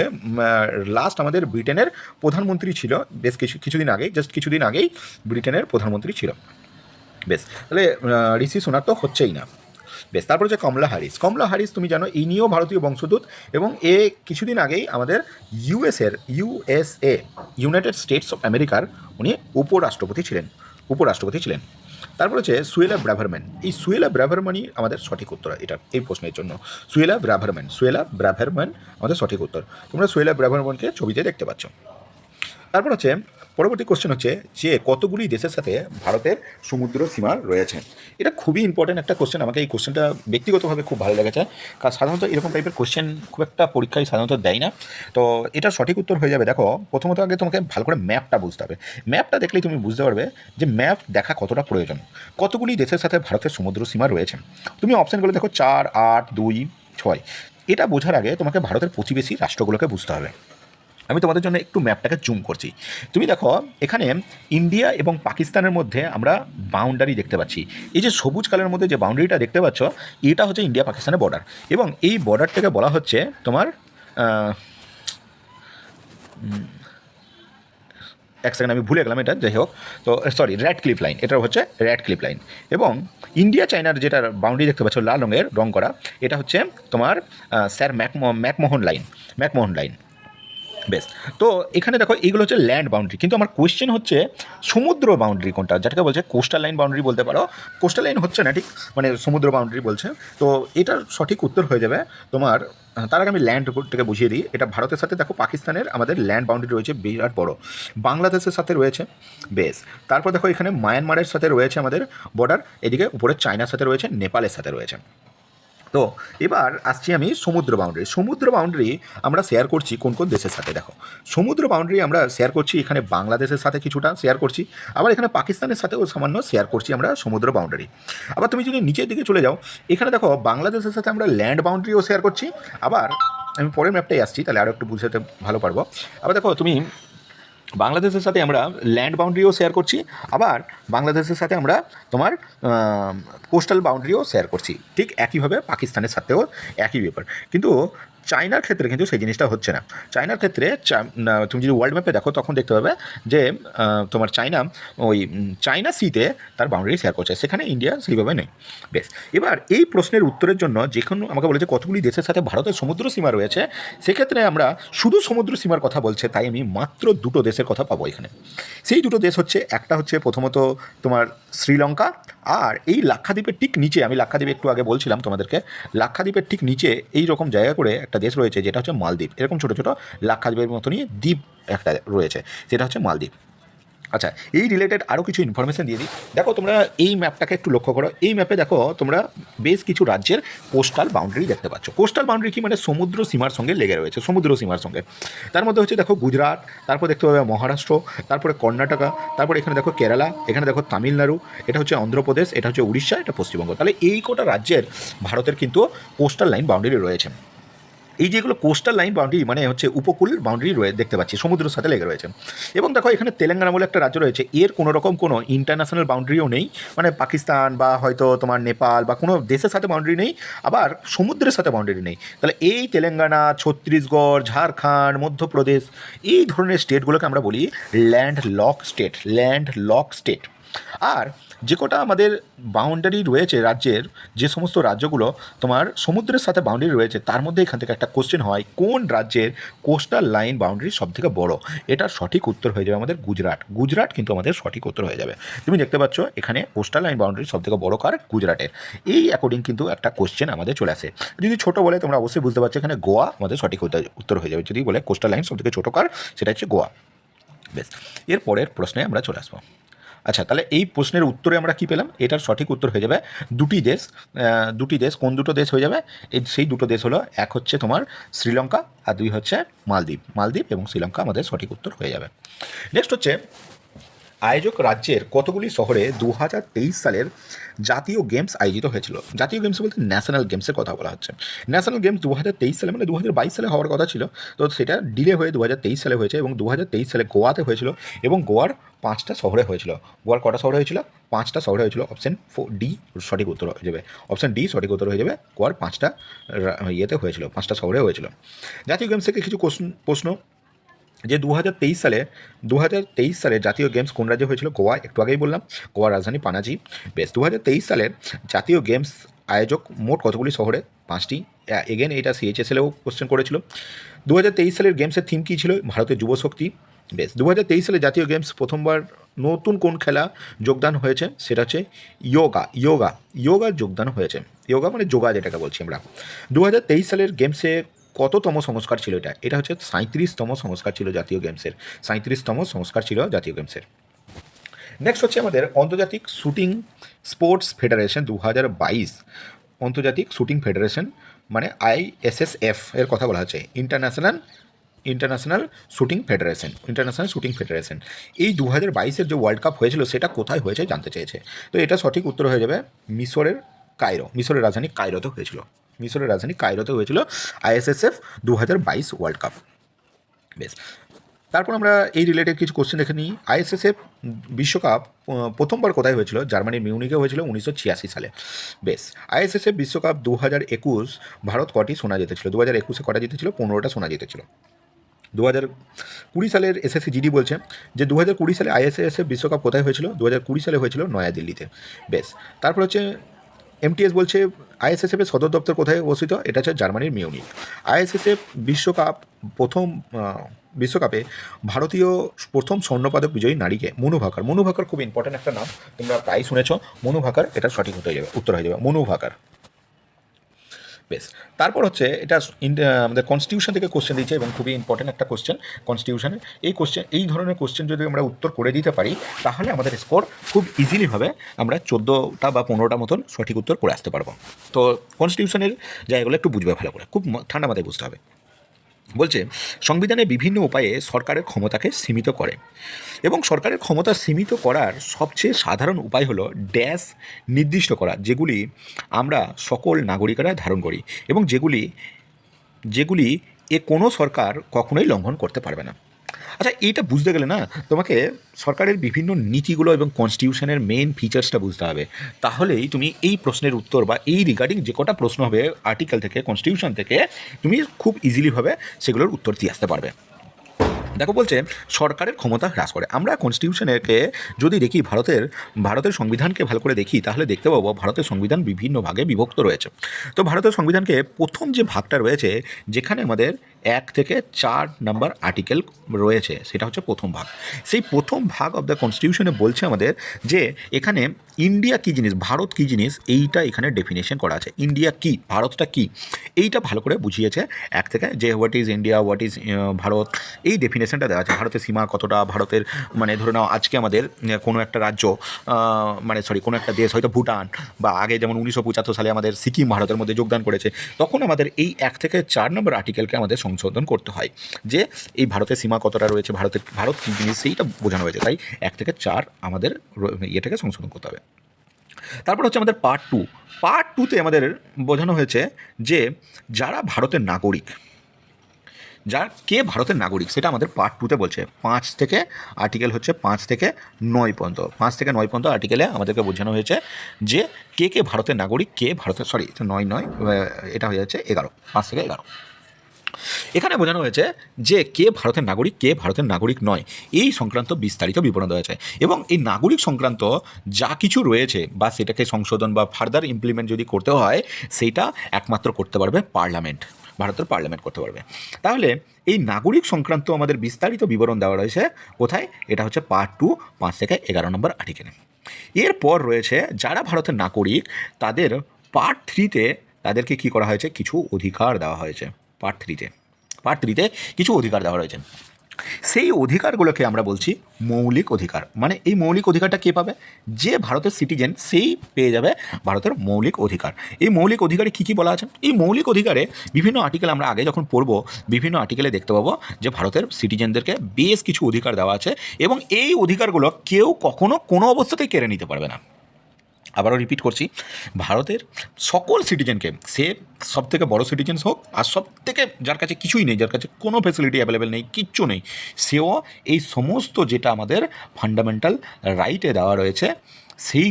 লাস্ট আমাদের ব্রিটেনের প্রধানমন্ত্রী ছিল বেশ কিছুদিন আগেই ব্রিটেনের প্রধানমন্ত্রী ছিল। বেশ, তাহলে ঋষি সুনাক তো হচ্ছেই না। বেশ, তারপর হচ্ছে কমলা হ্যারিস তুমি জানো ইনিও ভারতীয় বংশোদ্ভূত এবং এ কিছুদিন আগেই আমাদের ইউএসএ ইউনাইটেড স্টেটস অফ আমেরিকার উনি উপরাষ্ট্রপতি ছিলেন। তারপর হচ্ছে সুয়েলা ব্রাভারম্যান, এই সুয়েলা ব্রাভারম্যানই আমাদের সঠিক উত্তর এটা এই প্রশ্নের জন্য। সুয়েলা ব্রাভারম্যান আমাদের সঠিক উত্তর। তোমরা সুয়েলা ব্রাভারম্যানকে ছবিতে দেখতে পাচ্ছ। তারপর হচ্ছে পরবর্তী কোশ্চেন হচ্ছে যে কতগুলি দেশের সাথে ভারতের সমুদ্র সীমা রয়েছে। এটা খুবই ইম্পর্টেন্ট একটা কোশ্চেন, আমাকে এই কোশ্চেনটা ব্যক্তিগতভাবে খুব ভালো লেগেছে, কারণ সাধারণত এরকম টাইপের কোশ্চেন খুব একটা পরীক্ষায় সাধারণত দেয় না। তো এটা সঠিক উত্তর হয়ে যাবে। দেখো প্রথমত আগে তোমাকে ভালো করে ম্যাপটা বুঝতে হবে। ম্যাপটা দেখলেই তুমি বুঝতে পারবে যে ম্যাপ দেখা কতটা প্রয়োজন। কতগুলি দেশের সাথে ভারতের সমুদ্র সীমা রয়েছে। তুমি অপশানগুলো দেখো 4, 8, 2, 6। এটা বোঝার আগে তোমাকে ভারতের প্রতিবেশী রাষ্ট্রগুলোকে বুঝতে হবে। আমি তোমাদের জন্য একটু ম্যাপটাকে জুম করছি। তুমি দেখো এখানে ইন্ডিয়া এবং পাকিস্তানের মধ্যে আমরা বাউন্ডারি দেখতে পাচ্ছি। এই যে সবুজ কালারের মধ্যে যে বাউন্ডারিটা দেখতে পাচ্ছ, এটা হচ্ছে ইন্ডিয়া পাকিস্তানের বর্ডার, এবং এই বর্ডারটাকে বলা হচ্ছে তোমার এক সেকেন্ড আমি ভুলে গেলাম এটা, যাই হোক। তো সরি, রেড ক্লিফ লাইন, এটা হচ্ছে রেড ক্লিফ লাইন। এবং ইন্ডিয়া চায়নার যেটা বাউন্ডারি দেখতে পাচ্ছ লাল রঙের রং করা, এটা হচ্ছে তোমার sir McMahon line, McMahon line. বেশ, তো এখানে দেখো এইগুলো হচ্ছে ল্যান্ড বাউন্ডারি, কিন্তু আমার কোয়েশ্চেন হচ্ছে সমুদ্র বাউন্ডারি কোনটা, যেটাকে বলছে কোস্টাল লাইন বাউন্ডারি বলতে পারো। কোস্টাল লাইন হচ্ছে না ঠিক, মানে সমুদ্র বাউন্ডারি বলছে। তো এটার সঠিক উত্তর হয়ে যাবে তোমার, তার আগে আমি ল্যান্ডটাকে বুঝিয়ে দিই। এটা ভারতের সাথে দেখো পাকিস্তানের আমাদের ল্যান্ড বাউন্ডারি রয়েছে বিরাট বড়, বাংলাদেশের সাথে রয়েছে। বেশ, তারপর দেখো এখানে মায়ানমারের সাথে রয়েছে আমাদের বর্ডার, এদিকে উপরে চায়নার সাথে রয়েছে, নেপালের সাথে রয়েছে। তো এবার আসছি আমি সমুদ্র বাউন্ডারি। সমুদ্র বাউন্ডারি আমরা শেয়ার করছি কোন কোন দেশের সাথে, দেখো সমুদ্র বাউন্ডারি আমরা শেয়ার করছি এখানে বাংলাদেশের সাথে কিছুটা শেয়ার করছি, আবার এখানে পাকিস্তানের সাথেও সামান্য শেয়ার করছি আমরা সমুদ্র বাউন্ডারি। আবার তুমি যদি নিচের দিকে চলে যাও, এখানে দেখো বাংলাদেশের সাথে আমরা ল্যান্ড বাউন্ডারিও শেয়ার করছি। আবার আমি পরের ম্যাপটাই আসছি, তাহলে আরও একটু বুঝতে ভালো পারবো। আবার দেখো তুমি বাংলাদেশের সাথে আমরা ল্যান্ড বাউন্ডারিও শেয়ার করছি, আবার বাংলাদেশের সাথে আমরা তোমার কোস্টাল বাউন্ডারিও শেয়ার করছি, ঠিক একইভাবে পাকিস্তানের সাথেও একই ব্যাপার। কিন্তু চায়নার ক্ষেত্রে কিন্তু সেই জিনিসটা হচ্ছে না। চায়নার ক্ষেত্রে তুমি যদি ওয়ার্ল্ড ম্যাপে দেখো তখন দেখতে পাবে যে তোমার চায়না ওই চায়না সিতে তার বাউন্ডারি শেয়ার করছে, সেখানে ইন্ডিয়া সেইভাবে নেই। বেশ, এবার এই প্রশ্নের উত্তরের জন্য যেখানে আমাকে বলেছে কতগুলি দেশের সাথে ভারতের সমুদ্র সীমা রয়েছে, সেক্ষেত্রে আমরা শুধু সমুদ্র সীমার কথা বলছে, তাই আমি মাত্র দুটো দেশের কথা পাবো এখানে। সেই দুটো দেশ হচ্ছে, একটা হচ্ছে প্রথমত তোমার শ্রীলঙ্কা, আর এই লাক্ষাদ্বীপের ঠিক নিচে, আমি লাক্ষাদ্বীপ একটু আগে বলছিলাম তোমাদেরকে, লাক্ষাদ্বীপের ঠিক নিচে এই রকম জায়গা করে একটা দেশ রয়েছে যেটা হচ্ছে মালদ্বীপ। এরকম ছোটো ছোটো লাক্ষাদ্বীপের মতনই দ্বীপ একটা রয়েছে, সেটা হচ্ছে মালদ্বীপ। আচ্ছা, এই রিলেটেড আরও কিছু ইনফরমেশন দিয়ে দিই। দেখো তোমরা এই ম্যাপটাকে একটু লক্ষ্য করো, এই ম্যাপে দেখো তোমরা বেশ কিছু রাজ্যের কোস্টাল বাউন্ডারি দেখতে পাচ্ছ। কোস্টাল বাউন্ডারি কি, মানে সমুদ্র সীমার সঙ্গে লেগে রয়েছে, সমুদ্র সীমার সঙ্গে। তার মধ্যে হচ্ছে দেখো গুজরাট, তারপর দেখতে পাবে মহারাষ্ট্র, তারপরে কর্ণাটকা, তারপরে এখানে দেখো কেরালা, এখানে দেখো তামিলনাড়ু, এটা হচ্ছে অন্ধ্রপ্রদেশ, এটা হচ্ছে উড়িষ্যা, এটা পশ্চিমবঙ্গ। তাহলে এই কটা রাজ্যের ভারতের কিন্তু কোস্টাল লাইন বাউন্ডারি রয়েছে। এই যেগুলো কোস্টাল লাইন বাউন্ডারি মানে হচ্ছে উপকূল বাউন্ডারি দেখতে পাচ্ছি, সমুদ্রের সাথে লেগে রয়েছে। এবং দেখো এখানে তেলেঙ্গানা বলে একটা রাজ্য রয়েছে, এর কোনো রকম কোনো ইন্টারন্যাশনাল বাউন্ডারিও নেই, মানে পাকিস্তান বা হয়তো তোমার নেপাল বা কোনো দেশের সাথে বাউন্ডারি নেই, আবার সমুদ্রের সাথে বাউন্ডারি নেই। তাহলে এই তেলেঙ্গানা, ছত্তিশগড়, ঝাড়খণ্ড, মধ্যপ্রদেশ, এই ধরনের স্টেটগুলোকে আমরা বলি land lock state, land lock state. আর যে কটা আমাদের বাউন্ডারি রয়েছে রাজ্যের, যে সমস্ত রাজ্যগুলো তোমার সমুদ্রের সাথে বাউন্ডারি রয়েছে, তার মধ্যে এখান থেকে একটা কোশ্চেন হয় কোন রাজ্যের কোস্টাল লাইন বাউন্ডারি সবথেকে বড়। এটার সঠিক উত্তর হয়ে যাবে আমাদের গুজরাট। গুজরাট কিন্তু আমাদের সঠিক উত্তর হয়ে যাবে। তুমি দেখতে পাচ্ছ এখানে কোস্টাল লাইন বাউন্ডারি সবথেকে বড় কার, গুজরাটের। এই অ্যাকর্ডিং কিন্তু একটা কোশ্চেন আমাদের চলে আসে। যদি ছোটো বলে তোমরা অবশ্যই বুঝতে পারছো এখানে গোয়া আমাদের সঠিক উত্তর হয়ে যাবে। যদি বলে কোস্টাল লাইন সবথেকে ছোটো কার, সেটা হচ্ছে গোয়া। বেশ, এর পরের প্রশ্নে আমরা চলে আসবো। আচ্ছা, তাহলে এই প্রশ্নের উত্তরে আমরা কী পেলাম, এটার সঠিক উত্তর হয়ে যাবে দুটি দেশ। দুটি দেশ, কোন দুটো দেশ হয়ে যাবে, সেই দুটো দেশ হলো, এক হচ্ছে তোমার শ্রীলঙ্কা, আর দুই হচ্ছে মালদ্বীপ। মালদ্বীপ এবং শ্রীলঙ্কা আমাদের সঠিক উত্তর হয়ে যাবে। নেক্সট হচ্ছে আয়োজক রাজ্যের কতগুলি শহরে 2023 সালের জাতীয় গেমস আয়োজিত হয়েছিল। জাতীয় গেমস বলতে ন্যাশনাল গেমসের কথা বলা হচ্ছে। ন্যাশনাল গেমস 2023 সালে, মানে 2022 সালে হওয়ার কথা ছিল, তো সেটা ডিলে হয়ে 2023 সালে হয়েছে, এবং 2023 সালে গোয়াতে হয়েছিল, এবং গোয়ার 5টা শহরে হয়েছিল। গোয়ার কটা শহরে হয়েছিল, 5টা শহরে হয়েছিল। অপশান ডি সঠিক উত্তর হয়ে যাবে, অপশান ডি সঠিক উত্তর হয়ে যাবে। গোয়ার 5টা ইয়েতে হয়েছিল, 5টা শহরে হয়েছিল। জাতীয় গেমস থেকে কিছু প্রশ্ন, যে 2023 সালে জাতীয় গেমস কোন রাজ্যে হয়েছিল, গোয়া, একটু আগেই বললাম, গোয়ার রাজধানী পানাজি। বেশ, 2023 সালের জাতীয় গেমস আয়োজক মোট কতগুলি শহরে, 5টি। এগেন এটা CHSL-এও কোশ্চেন করেছিল। 2023 সালের গেমসের থিম কী ছিল, ভারতের যুবশক্তি। বেশ, 2023 সালে জাতীয় গেমস প্রথমবার নতুন কোন খেলা যোগদান হয়েছে, সেটা হচ্ছে যোগার যোগদান হয়েছে। যোগা মানে যোগা যেটাকে বলছি আমরা। 2023 সালের গেমসে কততম সংস্কার ছিল এটা, এটা হচ্ছে 37তম সংস্কার ছিল জাতীয় গেমসের, 37তম সংস্কার ছিল জাতীয় গেমসের। নেক্সট হচ্ছে আমাদের আন্তর্জাতিক শুটিং স্পোর্টস ফেডারেশন 2022, আন্তর্জাতিক শুটিং ফেডারেশন মানে ISSF এর কথা বলা হচ্ছে, ইন্টারন্যাশনাল শুটিং ফেডারেশন। এই 2022-এর যে ওয়ার্ল্ড কাপ হয়েছিল সেটা কোথায় হয়েছে জানতে চেয়েছে। তো এটা সঠিক উত্তর হয়ে যাবে মিশরের কায়রো, মিশরের রাজধানী কায়রোতে হয়েছিল। ISSF 2022 world cup. বেশ, তারপর আমরা এই রিলেটেড কিছু কোশ্চেন দেখে নিই। আইএসএসএফ বিশ্বকাপ প্রথমবার কোথায় হয়েছিল? জার্মানির মিউনিকে হয়েছিল 1986 সালে। বেশ, আইএসএসএফ বিশ্বকাপ 2021 ভারত কটি সোনা জিতেছিল? 2021-এ কটা জিতেছিল? 15টা সোনা জিতেছিল। 2020 সালের এসএসসি জিডি বলছে যে 2020 সালে আইএসএসএফ বিশ্বকাপ কোথায় হয়েছিল? 2020 সালে হয়েছিল নয়াদিল্লিতে। বেশ, তারপর হচ্ছে এমটিএস বলছে আইএসএসএফ এর সদর দপ্তর কোথায় অবস্থিত? এটা হচ্ছে জার্মানির মিউনিক। আইএসএসএফ বিশ্বকাপে ভারতীয় প্রথম স্বর্ণপদক বিজয়ী নারীকে? মনু ভাকার। মনু ভাকার খুব ইম্পর্টেন্ট একটা নাম, তোমরা প্রায় শুনেছ। মনু ভাকার, এটা সঠিক উত্তর হয়ে যাবে মনু ভাকার। বেশ, তারপর হচ্ছে এটা আমাদের কনস্টিটিউশন থেকে কোশ্চেন দিচ্ছে এবং খুবই ইম্পর্টেন্ট একটা কোশ্চেন কনস্টিটিউশনের। এই ধরনের কোশ্চেন যদি আমরা উত্তর করে দিতে পারি তাহলে আমাদের স্কোর খুব ইজিলি হবে, আমরা 14টা বা 15টা মতন সঠিক উত্তর করে আসতে পারবো। তো কনস্টিটিউশনের জায়গাগুলো একটু বুঝবে ভালো করে, খুব ঠান্ডা মাথায় বুঝতে হবে। বলছে সংবিধানে বিভিন্ন উপায়ে সরকারের ক্ষমতাকে সীমিত করে এবং সরকারের ক্ষমতা সীমিত করার সবচেয়ে সাধারণ উপায় হলো ড্যাশ নির্দিষ্ট করা, যেগুলি আমরা সকল নাগরিকরা ধারণ করি এবং যেগুলি কোনো সরকার কখনোই লঙ্ঘন করতে পারবে না। আচ্ছা, এইটা বুঝতে গেলে না তোমাকে সরকারের বিভিন্ন নীতিগুলো এবং কনস্টিটিউশনের মেন ফিচার্সটা বুঝতে হবে, তাহলেই তুমি এই প্রশ্নের উত্তর বা এই রিগার্ডিং যে কটা প্রশ্ন হবে আর্টিকেল থেকে, কনস্টিটিউশন থেকে, তুমি খুব ইজিলিভাবে সেগুলোর উত্তর দিয়ে আসতে পারবে। দেখো, বলছে সরকারের ক্ষমতা হ্রাস করে। আমরা কনস্টিটিউশনকে যদি দেখি, ভারতের সংবিধানকে ভালো করে দেখি, তাহলে দেখতে পাবো ভারতের সংবিধান বিভিন্ন ভাগে বিভক্ত রয়েছে। তো ভারতের সংবিধানকে প্রথম যে ভাগটা রয়েছে, যেখানে আমাদের 1 থেকে 4 নাম্বার আর্টিকেল রয়েছে, সেটা হচ্ছে প্রথম ভাগ। সেই প্রথম ভাগ অফ দ্য কনস্টিটিউশনে বলছে আমাদের যে এখানে ইন্ডিয়া কী জিনিস, ভারত কী জিনিস, এইটা এখানে ডেফিনেশন করা আছে। ইন্ডিয়া কী, ভারতটা কী, এইটা ভালো করে বুঝিয়েছে 1 থেকে, যে what is India, what is Bharat, এই ডেফিনেশনটা দেওয়া আছে। ভারতের সীমা কতটা, ভারতের মানে ধরে নাও আজকে আমাদের কোনো একটা রাজ্য কোনো একটা দেশ, হয়তো ভুটান, বা আগে যেমন 1975 সালে আমাদের সিকিম ভারতের মধ্যে যোগদান করেছে, তখন আমাদের এই 1 থেকে 4 নম্বর আর্টিকেলকে আমাদের সংশোধন করতে হয়, যে এই ভারতের সীমা কতটা রয়েছে, ভারত কী জিনিস, সেইটা বোঝানো হয়েছে। তাই 1 থেকে 4 আমাদের ইয়েটাকে সংশোধন করতে হবে। তারপর হচ্ছে আমাদের পার্ট টুতে আমাদের বোঝানো হয়েছে যে যারা ভারতের নাগরিক, কে ভারতের নাগরিক, সেটা আমাদের পার্ট টুতে বলছে। 5 থেকে আর্টিকেল হচ্ছে 5 থেকে 9 পর্যন্ত, 5 থেকে 9 পর্যন্ত আর্টিকেলে আমাদেরকে বোঝানো হয়েছে যে কে ভারতের নাগরিক, কে ভারতের, সরি 9 এটা হয়ে যাচ্ছে 11, 5 থেকে 11। এখানে বোঝানো হয়েছে যে কে ভারতের নাগরিক, কে ভারতের নাগরিক নয়, এই সংক্রান্ত বিস্তারিত বিবরণ দেওয়া হয়েছে। এবং এই নাগরিক সংক্রান্ত যা কিছু রয়েছে বা সেটাকে সংশোধন বা ফার্দার ইমপ্লিমেন্ট যদি করতে হয়, সেইটা একমাত্র করতে পারবে পার্লামেন্ট, ভারতের পার্লামেন্ট করতে পারবে। তাহলে এই নাগরিক সংক্রান্ত আমাদের বিস্তারিত বিবরণ দেওয়া রয়েছে কোথায়? এটা হচ্ছে পার্ট 2, 5 থেকে 11 নম্বর আর্টিকেলে। এরপর রয়েছে যারা ভারতের নাগরিক, তাদের পার্ট 3-তে তাদেরকে কী করা হয়েছে? কিছু অধিকার দেওয়া হয়েছে। পার্ট থ্রিতে কিছু অধিকার দেওয়া রয়েছে। সেই অধিকারগুলোকে আমরা বলছি মৌলিক অধিকার। মানে এই মৌলিক অধিকারটা কে পাবে? যে ভারতের সিটিজেন, সেই পেয়ে যাবে ভারতের মৌলিক অধিকার। এই মৌলিক অধিকারে কী কী বলা আছে? এই মৌলিক অধিকারে বিভিন্ন আর্টিকেল আমরা আগে যখন পড়ব, বিভিন্ন আর্টিকেলে দেখতে পাবো যে ভারতের সিটিজেনদেরকে বেশ কিছু অধিকার দেওয়া আছে এবং এই অধিকারগুলো কেউ কখনো কোনো অবস্থাতেই কেড়ে নিতে পারবে না। আবারও রিপিট করছি, ভারতের সকল সিটিজেনকে, সে সবথেকে বড় সিটিজেন্স হোক আর সবথেকে যার কাছে কিছুই নেই, যার কাছে কোনো ফ্যাসিলিটি অ্যাভেলেবেল নেই, কিচ্ছু নেই, সেও এই সমস্ত যেটা আমাদের ফান্ডামেন্টাল রাইটে দেওয়া রয়েছে, সেই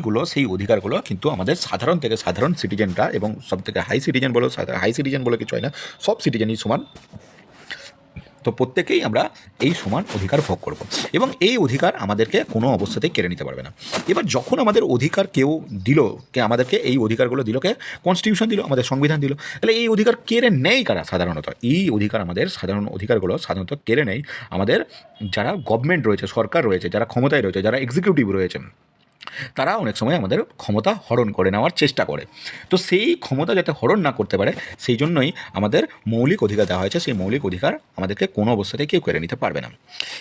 অধিকারগুলো কিন্তু আমাদের সাধারণ থেকে সাধারণ সিটিজেনরা, এবং সবথেকে হাই সিটিজেন বলে কিছু হয় না, সব সিটিজেনই সমান। তো প্রত্যেকেই আমরা এই সমান অধিকার ভোগ করব এবং এই অধিকার আমাদেরকে কোনো অবস্থাতেই কেড়ে নিতে পারবে না। এবার যখন আমাদের অধিকার কেউ দিল, আমাদেরকে এই অধিকারগুলো দিল, কনস্টিটিউশন দিল, আমাদের সংবিধান দিল, তাহলে এই অধিকার কেড়ে নেই কারা? সাধারণত এই অধিকার, আমাদের সাধারণ অধিকারগুলো সাধারণত কেড়ে নেই আমাদের যারা গভর্নমেন্ট রয়েছে, সরকার রয়েছে, যারা ক্ষমতায় রয়েছে, যারা এক্সিকিউটিভ রয়েছে, তারা অনেক সময় আমাদের ক্ষমতা হরণ করে নেওয়ার চেষ্টা করে। তো সেই ক্ষমতা যাতে হরণ না করতে পারে, সেই জন্যই আমাদের মৌলিক অধিকার দেওয়া হয়েছে। সেই মৌলিক অধিকার আমাদেরকে কোনো অবস্থাতেই কেউ কেড়ে নিতে পারবে না।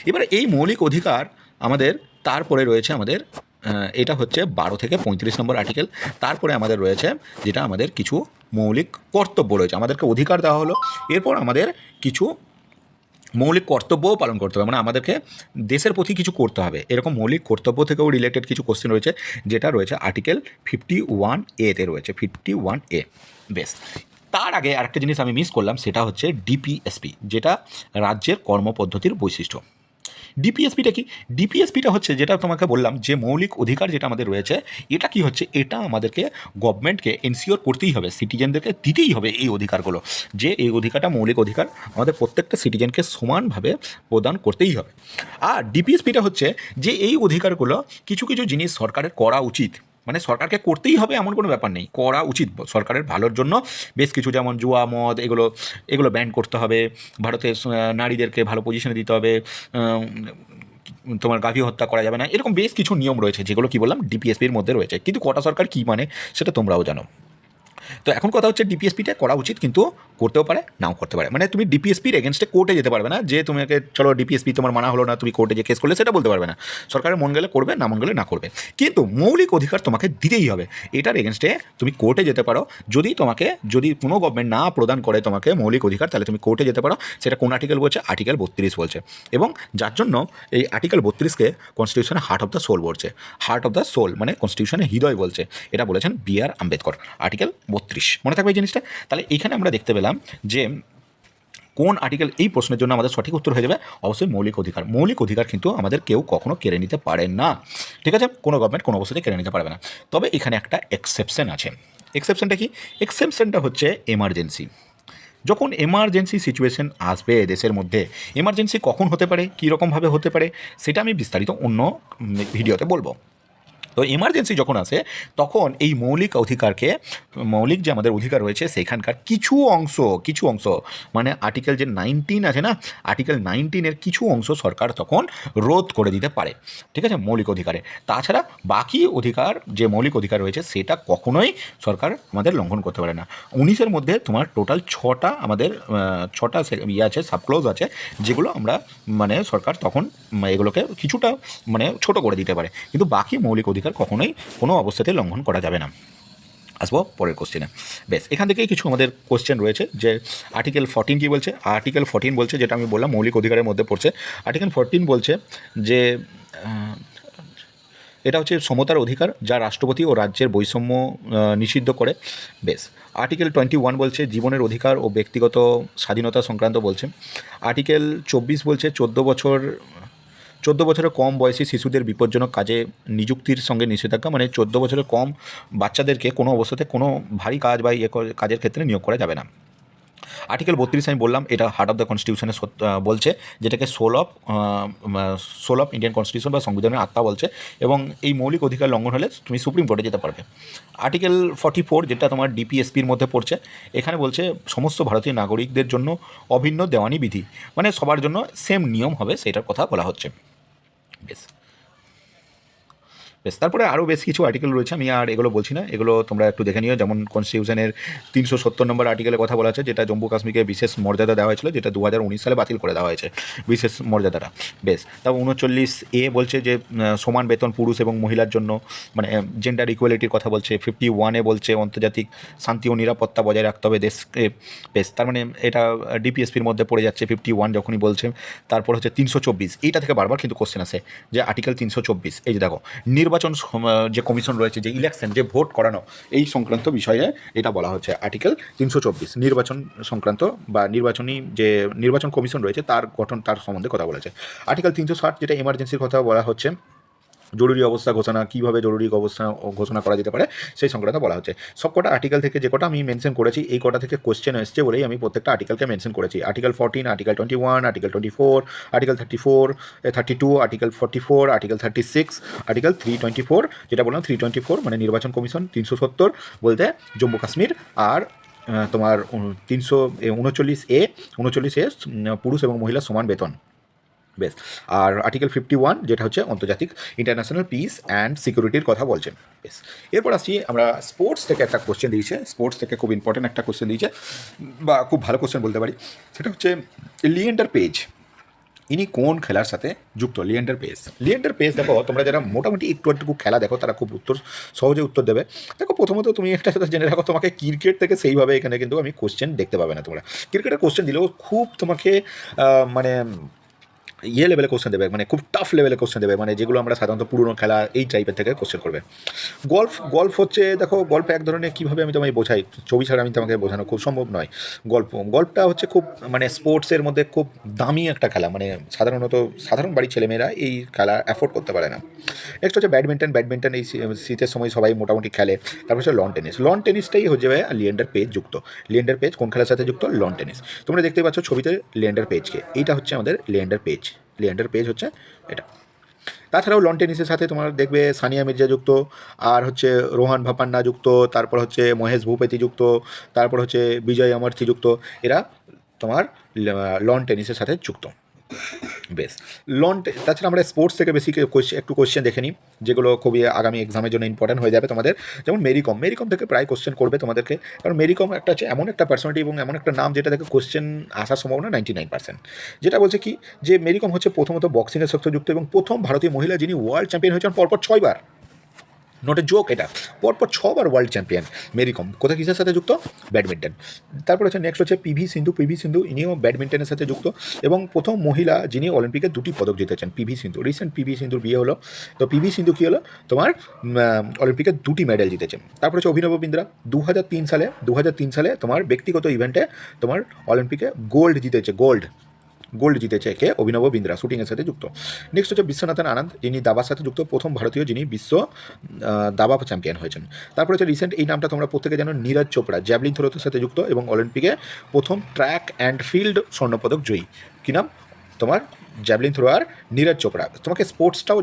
এবার এই মৌলিক অধিকার আমাদের, তারপরে রয়েছে আমাদের এটা হচ্ছে 12 থেকে 35 নম্বর আর্টিকেল। তারপরে আমাদের রয়েছে যেটা আমাদের কিছু মৌলিক কর্তব্য রয়েছে। আমাদেরকে অধিকার দেওয়া হলো, এরপর আমাদের কিছু মৌলিক কর্তব্যও পালন করতে হবে, মানে আমাদেরকে দেশের প্রতি কিছু করতে হবে। এরকম মৌলিক কর্তব্য থেকেও রিলেটেড কিছু কোশ্চেন রয়েছে, যেটা রয়েছে আর্টিকেল 51A-তে রয়েছে, 51A। বেশ, তার আগে আরেকটা জিনিস আমি মিস করলাম, সেটা হচ্ছে ডিপিএসপি, যেটা রাজ্যের কর্মপদ্ধতির বৈশিষ্ট্য। ডিপিএসপিটা কি? ডিপিএসপিটা হচ্ছে যেটা তোমাকে বললাম যে মৌলিক অধিকার যেটা আমাদের রয়েছে, এটা কি হচ্ছে, এটা আমাদেরকে গভর্নমেন্টকে এনশিওর করতেই হবে, সিটিজেনদেরকে দিতেই হবে এই অধিকারগুলো, যে এই অধিকারটা মৌলিক অধিকার আমাদের প্রত্যেকটা সিটিজেনকে সমানভাবে প্রদান করতেই হবে। আর ডিপিএসপিটা হচ্ছে যে এই অধিকারগুলো কিছু কিছু জিনিস সরকারের করা উচিত, মানে সরকারকে করতেই হবে এমন কোনো ব্যাপার নেই, করা উচিত সরকারের ভালোর জন্য। বেশ কিছু যেমন জুয়া মদ এগুলো এগুলো ব্যান করতে হবে, ভারতে নারীদেরকে ভালো পজিশনে দিতে হবে, তোমার গাভী হত্যা করা যাবে না, এরকম বেশ কিছু নিয়ম রয়েছে যেগুলো কি বললাম ডিপিএসপির মধ্যে রয়েছে। কিন্তু কটা সরকার কী মানে সেটা তোমরাও জানো। তো এখন কথা হচ্ছে ডিপিএসপিটা করা উচিত, কিন্তু করতেও পারে নাও করতে পারে। মানে তুমি ডিপিএসপির এগেনস্টে কোর্টে যেতে পারবে না, যে তোমাকে চলো ডিপিএসপি তোমার মানা হলো না, তুমি কোর্টে যে কেস করলে সেটা বলতে পারবে না। সরকারের মন গেলে করবে, না মন গেলে না করবে, কিন্তু মৌলিক অধিকার তোমাকে দিতেই হবে। এটার এগেনস্টে তুমি কোর্টে যেতে পারো। যদি কোনো গভর্নমেন্ট না প্রদান করে তোমাকে মৌলিক অধিকার, তাহলে তুমি কোর্টে যেতে পারো। সেটা কোন আর্টিকেল বলছে? আর্টিকেল 32 বলছে। এবং যার জন্য এই আর্টিকেল 32কে কনস্টিটিউশনে হার্ট অফ দ্য সোল বলছে। হার্ট অফ দ্য সোল মানে কনস্টিটিউশনে হৃদয় বলছে, এটা বলেছেন বি.আর. আম্বেদকর। আর্টিকেল 32 মনে থাকবে এই জিনিসটা। তাহলে এইখানে আমরা দেখতে পেলাম যে কোন আর্টিকেল, এই প্রশ্নের জন্য আমাদের সঠিক উত্তর হয়ে যাবে অবশ্যই মৌলিক অধিকার। মৌলিক অধিকার কিন্তু আমাদের কেউ কখনো কেড়ে নিতে পারে না, ঠিক আছে? কোনো গভর্নমেন্ট কোনো অবস্থাতে কেড়ে নিতে পারবে না। তবে এখানে একটা এক্সেপশন আছে। এক্সেপশনটা কি? এক্সেপশনটা হচ্ছে এমার্জেন্সি। যখন এমার্জেন্সি সিচুয়েশন আসবে দেশের মধ্যে, এমার্জেন্সি কখন হতে পারে, কীরকমভাবে হতে পারে, সেটা আমি বিস্তারিত অন্য ভিডিওতে বলবো। তো এমার্জেন্সি যখন আসে তখন এই মৌলিক যে আমাদের অধিকার রয়েছে সেখানকার কিছু অংশ মানে আর্টিকেল যে 19 আছে না, আর্টিকেল 19-এর কিছু অংশ সরকার তখন রোধ করে দিতে পারে, ঠিক আছে, মৌলিক অধিকারে। তাছাড়া বাকি অধিকার, যে মৌলিক অধিকার রয়েছে সেটা কখনোই সরকার আমাদের লঙ্ঘন করতে পারে না। 19-এর মধ্যে তোমার টোটাল 6টা আমাদের 6টা আছে, সাবক্লোজ আছে, যেগুলো আমরা মানে সরকার তখন এগুলোকে কিছুটা মানে ছোট করে দিতে পারে, কিন্তু বাকি মৌলিক অধিকার কখনোই কোনো অবস্থাতে লঙ্ঘন করা যাবে না। আসবো পরের কোশ্চেনে। বেশ, এখান থেকেই কিছু আমাদের কোশ্চেন রয়েছে যে আর্টিকেল 14 কী বলছে। আর্টিকেল 14 বলছে, যেটা আমি বললাম মৌলিক অধিকারের মধ্যে পড়ছে। আর্টিকেল 14 বলছে যে এটা হচ্ছে সমতার অধিকার, যা রাষ্ট্রপতি ও রাজ্যের বৈষম্য নিষিদ্ধ করে। বেশ, আর্টিকেল 21 বলছে জীবনের অধিকার ও ব্যক্তিগত স্বাধীনতা সংক্রান্ত বলছে। আর্টিকেল 24 বলছে 14 বছরের কম বয়সী শিশুদের বিপজ্জনক কাজে নিযুক্তির সঙ্গে নিষেধাজ্ঞা, মানে 14 বছরের কম বাচ্চাদেরকে কোনো অবস্থাতে কোনো ভারী কাজ বা কাজের ক্ষেত্রে নিয়োগ করা যাবে না। আর্টিকেল 32 আমি বললাম এটা হার্ট অফ দ্য কনস্টিটিউশনে বলছে, যেটাকে সোল অফ ইন্ডিয়ান কনস্টিটিউশন বা সংবিধানের আত্মা বলছে, এবং এই মৌলিক অধিকার লঙ্ঘন হলে তুমি সুপ্রিম কোর্টে যেতে পারবে। আর্টিকেল 44 যেটা তোমার ডিপিএসপির মধ্যে পড়ছে, এখানে বলছে সমস্ত ভারতীয় নাগরিকদের জন্য অভিন্ন দেওয়ানি বিধি, মানে সবার জন্য সেম নিয়ম হবে, সেটার কথা বলা হচ্ছে। বেশ, তারপরে আরও বেশ কিছু আর্টিকেল রয়েছে, আমি আর এগুলো বলছি না, এগুলো তোমরা একটু দেখে নিও। যেমন কনস্টিটিউশনের 370 নম্বর আর্টিকেলের কথা বলা আছে, যেটা জম্মু কাশ্মীরকে বিশেষ মর্যাদা দেওয়া হয়েছিল, যেটা 2019 সালে বাতিল করে দেওয়া হয়েছে বিশেষ মর্যাদাটা। বেশ, তারপর 39A বলছে যে সমান বেতন পুরুষ এবং মহিলার জন্য, মানে জেন্ডার ইকুয়ালিটির কথা বলছে। 51 বলছে আন্তর্জাতিক শান্তি ও নিরাপত্তা বজায় রাখতে হবে দেশকে। বেশ, তার মানে এটা ডিপিএসপির মধ্যে পড়ে যাচ্ছে 51 যখনই বলছে। তারপর হচ্ছে 324, এইটা থেকে বারবার কিন্তু কোশ্চেন আসে যে আর্টিকেল 324, এই যে দেখো নির্বাচন যে কমিশন রয়েছে, যে ইলেকশন, যে ভোট করানো, এই সংক্রান্ত বিষয়ে এটা বলা হচ্ছে আর্টিকেল 324, নির্বাচন সংক্রান্ত বা নির্বাচন কমিশন রয়েছে তার গঠন, তার সম্বন্ধে কথা বলেছে। আর্টিকেল 360 যেটা এমার্জেন্সির কথা বলা হচ্ছে, জরুরি অবস্থা ঘোষণা, কীভাবে জরুরি অবস্থা ঘোষণা করা যেতে পারে সেই সংক্রান্ত বলা হচ্ছে। সবকটা আর্টিকেল থেকে যে কটা আমি মেনশন করেছি, এই কটা থেকে কোশ্চেন এসছে বলেই আমি প্রত্যেকটা আর্টিকেলকে মেনশন করেছি। Article 14, article 21, article 24, article 34, 32, article 44, article 36, article 324, যেটা বললাম 324 মানে নির্বাচন কমিশন, 370 বলতে জম্মু কাশ্মীর, আর তোমার 339A পুরুষ এবং মহিলার সমান বেতন। বেশ, আর আর্টিকেল 51 যেটা হচ্ছে আন্তর্জাতিক ইন্টারন্যাশনাল পিস অ্যান্ড সিকিউরিটির কথা বলছে। বেশ, এরপর আসছি আমরা স্পোর্টস থেকে একটা কোশ্চেন দিয়েছে, স্পোর্টস থেকে খুব ইম্পর্টেন্ট একটা কোশ্চেন দিয়েছে, বা খুব ভালো কোশ্চেন বলতে পারি। সেটা হচ্ছে লিয়েন্ডার পেজ, ইনি কোন খেলার সাথে যুক্ত? লিয়েন্ডার পেজ দেখো, তোমরা যারা মোটামুটি একটু খেলা দেখো তারা খুব সহজে উত্তর দেবে। দেখো, প্রথমত তুমি একটা সাথে জেনে রাখো, তোমাকে ক্রিকেট থেকে সেইভাবে এখানে কিন্তু আমি কোশ্চেন দেখতে পাবে না। তোমরা ক্রিকেটের কোশ্চেন দিলেও খুব তোমাকে মানে ইয়ে লেভেলে কোশ্চেন দেবে, মানে খুব টাফ লেভেলে কোশ্চেন দেবে, মানে যেগুলো আমরা সাধারণত পুরনো খেলা এই টাইপের থেকে কোশ্চেন করবে। গল্ফ হচ্ছে, দেখো গল্প এক ধরনের, কীভাবে আমি তোমায় বোঝাই, ছবি ছাড়া আমি তোমাকে বোঝানো খুব সম্ভব নয়। গল্পটা হচ্ছে খুব মানে স্পোর্টসের মধ্যে খুব দামি একটা খেলা, মানে সাধারণ বাড়ির ছেলেমেয়েরা এই খেলা অ্যাফোর্ড করতে পারে না। নেক্সট হচ্ছে ব্যাডমিন্টন এই শীতের সময় সবাই মোটামুটি খেলে। তারপর হচ্ছে লন টেনিসটাই হয়ে যাবে লিয়েন্ডার পেজ যুক্ত। লিয়েন্ডার পেজ কোন খেলার সাথে যুক্ত? Loan tennis. তোমরা দেখতে পাচ্ছ ছবিতে লিয়েন্ডার পেজকে, এইটা হচ্ছে আমাদের লিয়েন্ডার পেজ হচ্ছে এটা। তাছাড়াও লন টেনিসের সাথে তোমার দেখবে সানিয়া মির্জা যুক্ত, আর হচ্ছে রোহান ভাপান্না যুক্ত, তারপর হচ্ছে মহেশ ভূপতি যুক্ত, তারপর হচ্ছে বিজয় অমর্থি যুক্ত। এরা তোমার লন টেনিসের সাথে যুক্ত। বেশ, তাছাড়া আমরা স্পোর্টস থেকে বেশি একটু কোশ্চেন দেখে নিই, যেগুলো খুবই আগামী এক্সামের জন্য ইম্পর্টেন্ট হয়ে যাবে তোমাদের। যেমন মেরিকম থেকে প্রায় কোশ্চেন করবে তোমাদেরকে, কারণ মেরিকম একটা হচ্ছে এমন একটা পার্সোনালিটি এবং এমন একটা নাম যেটা থেকে কোশ্চেন আসার সম্ভাবনা 99%। যেটা বলছে কি, যে মেরিকম হচ্ছে প্রথমত বক্সিংয়ের সাথে যুক্ত এবং প্রথম ভারতীয় মহিলা যিনি ওয়ার্ল্ড চ্যাম্পিয়ন হয়েছেন পরপর 6বার। নট এ জোক, এটা পরপর 6বার ওয়ার্ল্ড চ্যাম্পিয়ন মেরিকম। কোথায় কিসের সাথে যুক্ত? ব্যাডমিন্টন। তারপর হচ্ছে নেক্সট হচ্ছে পিভি সিন্ধু, ইনিও ব্যাডমিন্টনের সাথে যুক্ত এবং প্রথম মহিলা যিনি অলিম্পিকে 2টি পদক জিতেছেন, পিভি সিন্ধু। রিসেন্ট পিভি সিন্ধুর বিয়ে হলো, তো পিভি সিন্ধু কী হলো, তোমার অলিম্পিকে 2টি মেডেল জিতেছেন। তারপর হচ্ছে অভিনব বিন্দ্রা 2003 সালে তোমার ব্যক্তিগত ইভেন্টে তোমার অলিম্পিকে গোল্ড জিতেছে কে? অভিনব বিন্দ্রা, শুটিংয়ের সাথে যুক্ত। নেক্সট হচ্ছে বিশ্বনাথন আনন্দ, যিনি দাবার সাথে যুক্ত, প্রথম ভারতীয় যিনি বিশ্ব দাবা চ্যাম্পিয়ন হয়েছেন। তারপর হচ্ছে রিসেন্ট এই নামটা তোমরা প্রত্যেকে জানো, নীরজ চোপড়া, জ্যাভলিন থ্রোর সাথে যুক্ত এবং অলিম্পিকে প্রথম ট্র্যাক অ্যান্ড ফিল্ড স্বর্ণপদক জয়ী। কী নাম তোমার? Javelin thrower Neeraj Chopra. তোমাকে স্পোর্টসটাও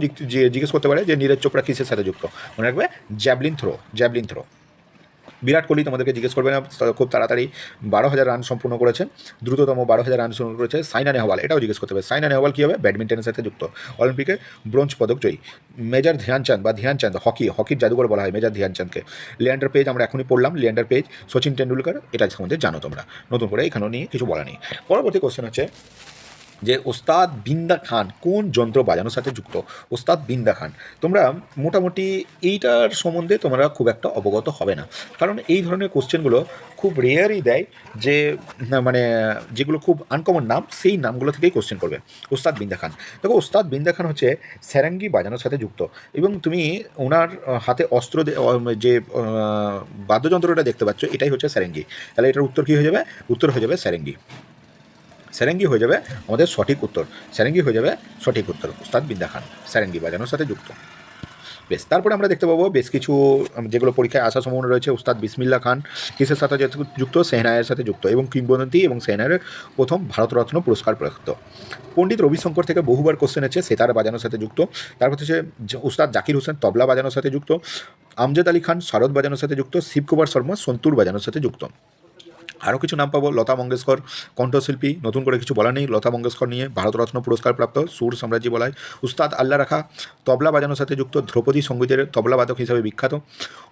জিজ্ঞেস করতে পারে যে নীরজ চোপড়া কিসের সাথে যুক্ত, মনে রাখবে জ্যাভলিন থ্রো। বিরাট কোহলি তোমাদেরকে জিজ্ঞেস করবে না, খুব তাড়াতাড়ি 12,000 রান সম্পূর্ণ করেছেন, দ্রুততম 12,000 রান সম্পূর্ণ করেছে। সাইনা নেহওয়াল, এটাও জিজ্ঞেস করতে হবে, সাইনা নেহওয়াল কী হবে? ব্যাডমিন্টনের সাথে যুক্ত, অলিম্পিকে ব্রোঞ্জ পদক জয়ী। মেজর ধ্যানচাঁদ হকির জাদুঘর বলা হয় মেজর ধ্যানচাঁদকে। লিয়েন্ডার পেজ আমরা এখনই পড়লাম, লিয়েন্ডার পেজ, সচিন টেন্ডুলকার, এটা সম্বন্ধে জানো তোমরা, নতুন করে এখানেও নিয়ে কিছু বলা নেই। পরবর্তী কোশ্চেন হচ্ছে যে ওস্তাদ বিন্দা খান কোন যন্ত্র বাজানোর সাথে যুক্ত? ওস্তাদ বিন্দা খান, তোমরা মোটামুটি এইটার সম্বন্ধে তোমরা খুব একটা অবগত হবে না, কারণ এই ধরনের কোশ্চেনগুলো খুব রেয়ারই দেয়, যে মানে যেগুলো খুব আনকমন নাম, সেই নামগুলো থেকেই কোশ্চেন করবে। ওস্তাদ বিন্দা খান, দেখো ওস্তাদ বিন্দা খান হচ্ছে স্যারেঙ্গি বাজানোর সাথে যুক্ত এবং তুমি ওনার হাতে অস্ত্র যে বাদ্যযন্ত্রটা দেখতে পাচ্ছ, এটাই হচ্ছে স্যারেঙ্গি। তাহলে এটার উত্তর কী হয়ে যাবে? উত্তর হয়ে যাবে স্যারেঙ্গি হয়ে যাবে আমাদের সঠিক উত্তর। ওস্তাদ বিন্দা খান স্যারেঙ্গি বাজানোর সাথে যুক্ত। বেশ, তারপরে আমরা দেখতে পাবো বেশ কিছু যেগুলো পরীক্ষায় আসার সম্ভাবনা রয়েছে। ওস্তাদ বিসমিল্লা খান কিসের সাথে যুক্ত? সেহনায়ের সাথে যুক্ত এবং কিংবদন্তি এবং সেহনায়ের প্রথম ভারতরত্ন পুরস্কার প্রাপ্ত। পণ্ডিত রবিশঙ্কর থেকে বহুবার কোশ্চেন আছে, সেতার বাজানোর সাথে যুক্ত। তারপর হচ্ছে ওস্তাদ জাকির হোসেন তবলা বাজানোর সাথে যুক্ত। আমজাদ আলী খান শারদ বাজানোর সাথে যুক্ত। শিবকুমার শর্মা সন্তুর বাজানোর সাথে যুক্ত। আরও কিছু নাম পাবো, লতা মঙ্গেশকর কণ্ঠশিল্পী, নতুন করে কিছু বলা নেই লতা মঙ্গেশকর নিয়ে, ভারতরত্ন পুরস্কার প্রাপ্ত, সুর সাম্রাজ্য বলায়। উস্তাদ আল্লাহ রাখা তবলা বাজানোর সাথে যুক্ত, ধ্রুপদী সঙ্গীতের তবলাবাদক হিসাবে বিখ্যাত।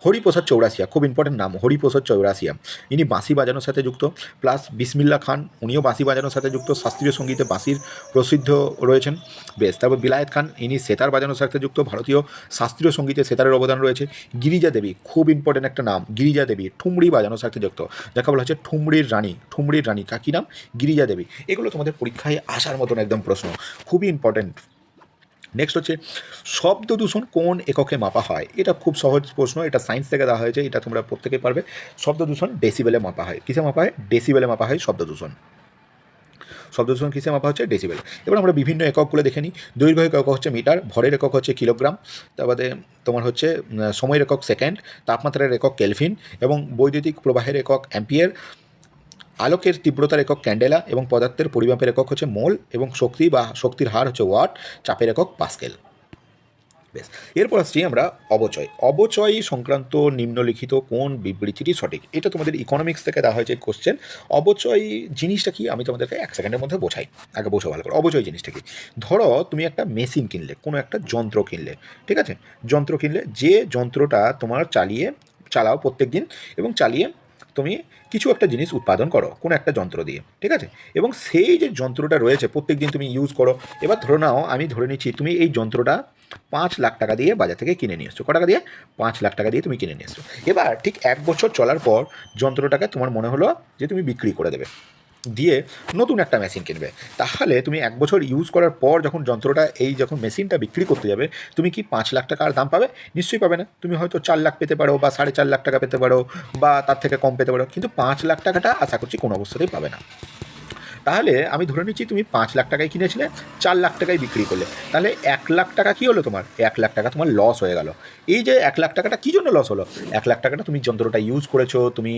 হরিপ্রসাদ চৌরাসিয়া, খুব ইম্পর্টেন্ট নাম, হরিপ্রসাদ চৌরাসিয়া, ইনি বাঁশি বাজানোর সাথে যুক্ত। প্লাস বিসমিল্লা খান, উনিও বাঁশি বাজানোর সাথে যুক্ত, শাস্ত্রীয় সঙ্গীতে বাঁশির প্রসিদ্ধ রয়েছেন। বেশ, তারপর বিলায়েত খান, ইনি সেতার বাজানোর সাথে যুক্ত, ভারতীয় শাস্ত্রীয় সঙ্গীতে সেতারের অবদান রয়েছে। গিরিজা দেবী, খুব ইম্পর্টেন্ট একটা নাম, গিরিজা দেবী, ঠুমরি বাজানোর সাথে যুক্ত, যাকে বলা হচ্ছে ঠুমরির রানী, কাকি নাম? গিরিজা দেবী। এগুলো তোমাদের পরীক্ষায় আসার মতন একদম প্রশ্ন, খুবই ইম্পর্টেন্ট। নেক্সট হচ্ছে শব্দ দূষণ কোন এককে মাপা হয়? এটা খুব সহজ প্রশ্ন, এটা সায়েন্স থেকে দেওয়া হয়েছে, এটা তোমরা প্রত্যেকেই পারবে। শব্দ দূষণ ডেসিবেলে মাপা হয়। কিসে মাপা হয়? ডেসিবেলে মাপা হয় শব্দ দূষণ কিসে মাপা হচ্ছে? ডেসিবেল। এবার আমরা বিভিন্ন এককগুলো দেখে নিই। দৈর্ঘ্য একক হচ্ছে মিটার, ভরের একক হচ্ছে কিলোগ্রাম, তারপরে তোমার হচ্ছে সময়ের একক সেকেন্ড, তাপমাত্রার একক কেলভিন এবং বৈদ্যুতিক প্রবাহের একক অ্যাম্পিয়ার, আলোকের তীব্রতার একক ক্যান্ডেলা এবং পদার্থের পরিমাপের একক হচ্ছে মোল এবং শক্তির হার হচ্ছে ওয়াট, চাপের একক পাস্কেল। বেশ, এরপর আসছি আমরা অবচয় সংক্রান্ত নিম্নলিখিত কোন বিবৃতিটি সঠিক? এটা তোমাদের ইকোনমিক্স থেকে দেওয়া হয়েছে কোশ্চেন। অবচয় জিনিসটা কি আমি তোমাদেরকে 1 সেকেন্ডের মধ্যে বোঝাই, আগে বোঝো ভালো করে। অবচয় জিনিসটা কি? ধরো তুমি একটা মেশিন কিনলে, কোনো একটা যন্ত্র কিনলে, ঠিক আছে? যন্ত্র কিনলে, যে যন্ত্রটা তোমার চালাও প্রত্যেক দিন এবং চালিয়ে তুমি কিছু একটা জিনিস উৎপাদন করো কোনো একটা যন্ত্র দিয়ে, ঠিক আছে? এবং সেই যে যন্ত্রটা রয়েছে প্রত্যেক দিন তুমি ইউজ করো। এবার ধরে নাও, আমি ধরে নিচ্ছি তুমি এই যন্ত্রটা 5 লাখ টাকা দিয়ে বাজার থেকে কিনে নিয়ে এসছো। ক টাকা দিয়ে? 5 লাখ টাকা দিয়ে তুমি কিনে নিয়ে এসছো। এবার ঠিক 1 বছর চলার পর যন্ত্রটাকে তোমার মনে হলো যে তুমি বিক্রি করে দেবে। দিয়ে নতুন একটা মেশিন কিনবে। তাহলে তুমি ১ বছর ইউজ করার পর যখন যন্ত্রটা যখন মেশিনটা বিক্রি করতে যাবে, তুমি কি ৫,০০,০০০ টাকার দাম পাবে? নিশ্চয়ই পাবে না। তুমি হয়তো ৪,০০,০০০ পেতে পারো বা ৪,৫০,০০০ টাকা পেতে পারো বা তার থেকে কম পেতে পারো। কিন্তু ৫,০০,০০০ টাকাটা আশা করছি কোনো অবস্থাতেই পাবে না। তাহলে আমি ধরে নিচ্ছি তুমি ৫,০০,০০০ টাকায় কিনেছিলে, ৪,০০,০০০ টাকায় বিক্রি করলে। তাহলে ১,০০,০০০ টাকা কী হলো তোমার? ১,০০,০০০ টাকা তোমার লস হয়ে গেল। এই যে ১,০০,০০০ টাকাটা কী জন্য লস হলো? ১,০০,০০০ টাকাটা তুমি যন্ত্রটা ইউজ করেছো, তুমি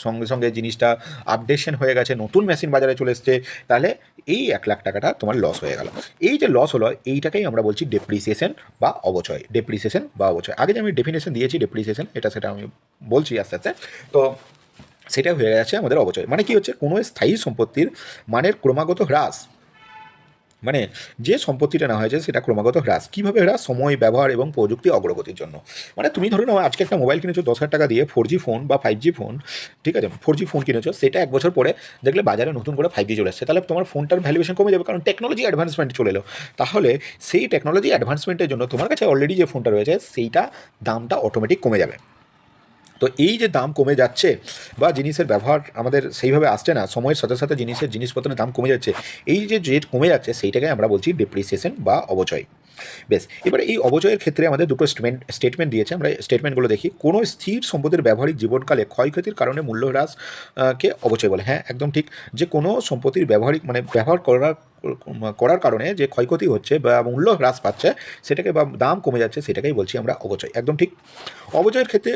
সঙ্গে সঙ্গে জিনিসটা আপডেশন হয়ে গেছে, নতুন মেশিন বাজারে চলে এসছে, তাহলে এই ১,০০,০০০ টাকাটা তোমার লস হয়ে গেল। এই যে লস হলো, এইটাকেই আমরা বলছি ডেপ্রিসিয়েশন বা অবচয়। ডেপ্রিসিয়েশন বা অবচয়। আগে যে আমি ডেফিনেশন দিয়েছি ডেপ্রিসিয়েশন, সেটা আমি বলছি আস্তে আস্তে। তো সেটা হয়ে গেছে আমাদের অবচয়। মানে কি হচ্ছে? কোনো স্থায়ী সম্পত্তির মানের ক্রমাগত হ্রাস। মানে যে সম্পত্তিটা নেওয়া হয়েছে সেটা ক্রমাগত হ্রাস। কীভাবে হ্রাস? সময়, ব্যবহার এবং প্রযুক্তি অগ্রগতির জন্য। মানে তুমি ধরে নাও আজকে একটা মোবাইল কিনেছো ১০,০০০ টাকা দিয়ে, 4G ফোন বা 5G ফোন, ঠিক আছে? 4G ফোন কিনেছো, সেটা ১ বছর পরে দেখলে বাজারে নতুন করে 5G চলে এসছে। তাহলে তোমার ফোনটার ভ্যালুয়েশন কমে যাবে, কারণ টেকনোলজি অ্যাডভান্সমেন্ট চলে এলো। তাহলে সেই টেকনোলজি অ্যাডভান্সমেন্টের জন্য তোমার কাছে অলরেডি যে ফোনটা রয়েছে সেইটা দামটা অটোমেটিক কমে যাবে। তো এই যে দাম কমে যাচ্ছে বা জিনিসের ব্যবহার আমাদের সেইভাবে আসছে না, সময়ের সাথে সাথে জিনিসপত্রের দাম কমে যাচ্ছে, এই যে রেট কমে যাচ্ছে সেইটাকে আমরা বলছি ডেপ্রিসিয়েশন বা অবচয়। বেশ, এবারে এই অবচয়ের ক্ষেত্রে আমাদের দুটো স্টেটমেন্ট দিয়েছে, আমরা স্টেটমেন্টগুলো দেখি। কোনো স্থির সম্পদের ব্যবহারিক জীবনকালে ক্ষয়ক্ষতির কারণে মূল্য হ্রাস কে অবচয় বলে। হ্যাঁ, একদম ঠিক। যে কোনো সম্পত্তির ব্যবহারিক মানে ব্যবহার করার কারণে যে ক্ষয়ক্ষতি হচ্ছে বা মূল্য হ্রাস পাচ্ছে সেটাকে বা দাম কমে যাচ্ছে সেটাকেই বলছি আমরা অবচয়। একদম ঠিক। অবচয়ের ক্ষেত্রে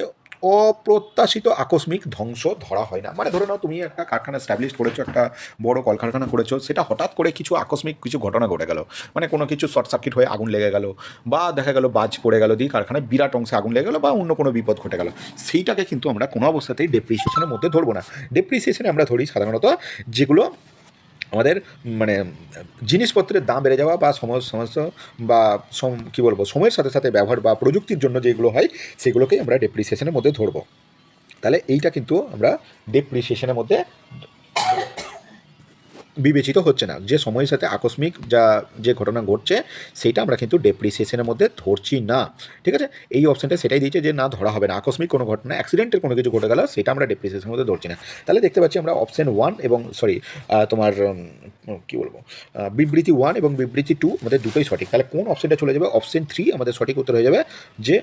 অপ্রত্যাশিত আকস্মিক ধ্বংস ধরা হয় না। মানে ধরে নাও তুমি একটা কারখানা স্ট্যাবলিশ করেছো, একটা বড় কলকারখানা করেছো, সেটা হঠাৎ করে কিছু আকস্মিক কিছু ঘটনা ঘটে গেল, মানে কোনো কিছু শর্ট সার্কিট হয়ে আগুন লেগে গেল বা দেখা গেল বাজ পড়ে গেল, দিয়ে কারখানায় বিরাট অংশে আগুন লেগে গেলো বা অন্য কোনো বিপদ ঘটে গেল, সেইটাকে কিন্তু আমরা কোনো অবস্থাতেই ডেপ্রিসিয়েশনের মধ্যে ধরবো না। ডেপ্রিসিয়েশনে আমরা ধরি সাধারণত যেগুলো আমাদের মানে জিনিসপত্রের দাম বেড়ে যাওয়া বা সমস্ত বা কী বলবো, সময়ের সাথে সাথে ব্যবহার বা প্রযুক্তির জন্য যেগুলো হয় সেগুলোকেই আমরা ডেপ্রিসিয়েশনের মধ্যে ধরবো। তাহলে এইটা কিন্তু আমরা ডেপ্রিসিয়েশনের মধ্যে বিবেচিত হচ্ছে না। যে সময়ের সাথে আকস্মিক যে ঘটনা ঘটছে সেইটা আমরা কিন্তু ডেপ্রিসিয়েশনের মধ্যে ধরছি না। ঠিক আছে? এই অপশানটা সেটাই দিয়েছে যে না, ধরা হবে না। আকস্মিক কোনো ঘটনা, অ্যাক্সিডেন্টের কোনো কিছু ঘটে গেল, সেটা আমরা ডেপ্রিসিয়েশনের মধ্যে ধরছি না। তাহলে দেখতে পাচ্ছি আমরা অপশান 1 এবং তোমার কী বলবো, বিবৃতি 1 এবং বিবৃতি 2 আমাদের দুটোই সঠিক। তাহলে কোন অপশানটা চলে যাবে? অপশান 3 আমাদের সঠিক উত্তর হয়ে যাবে, যে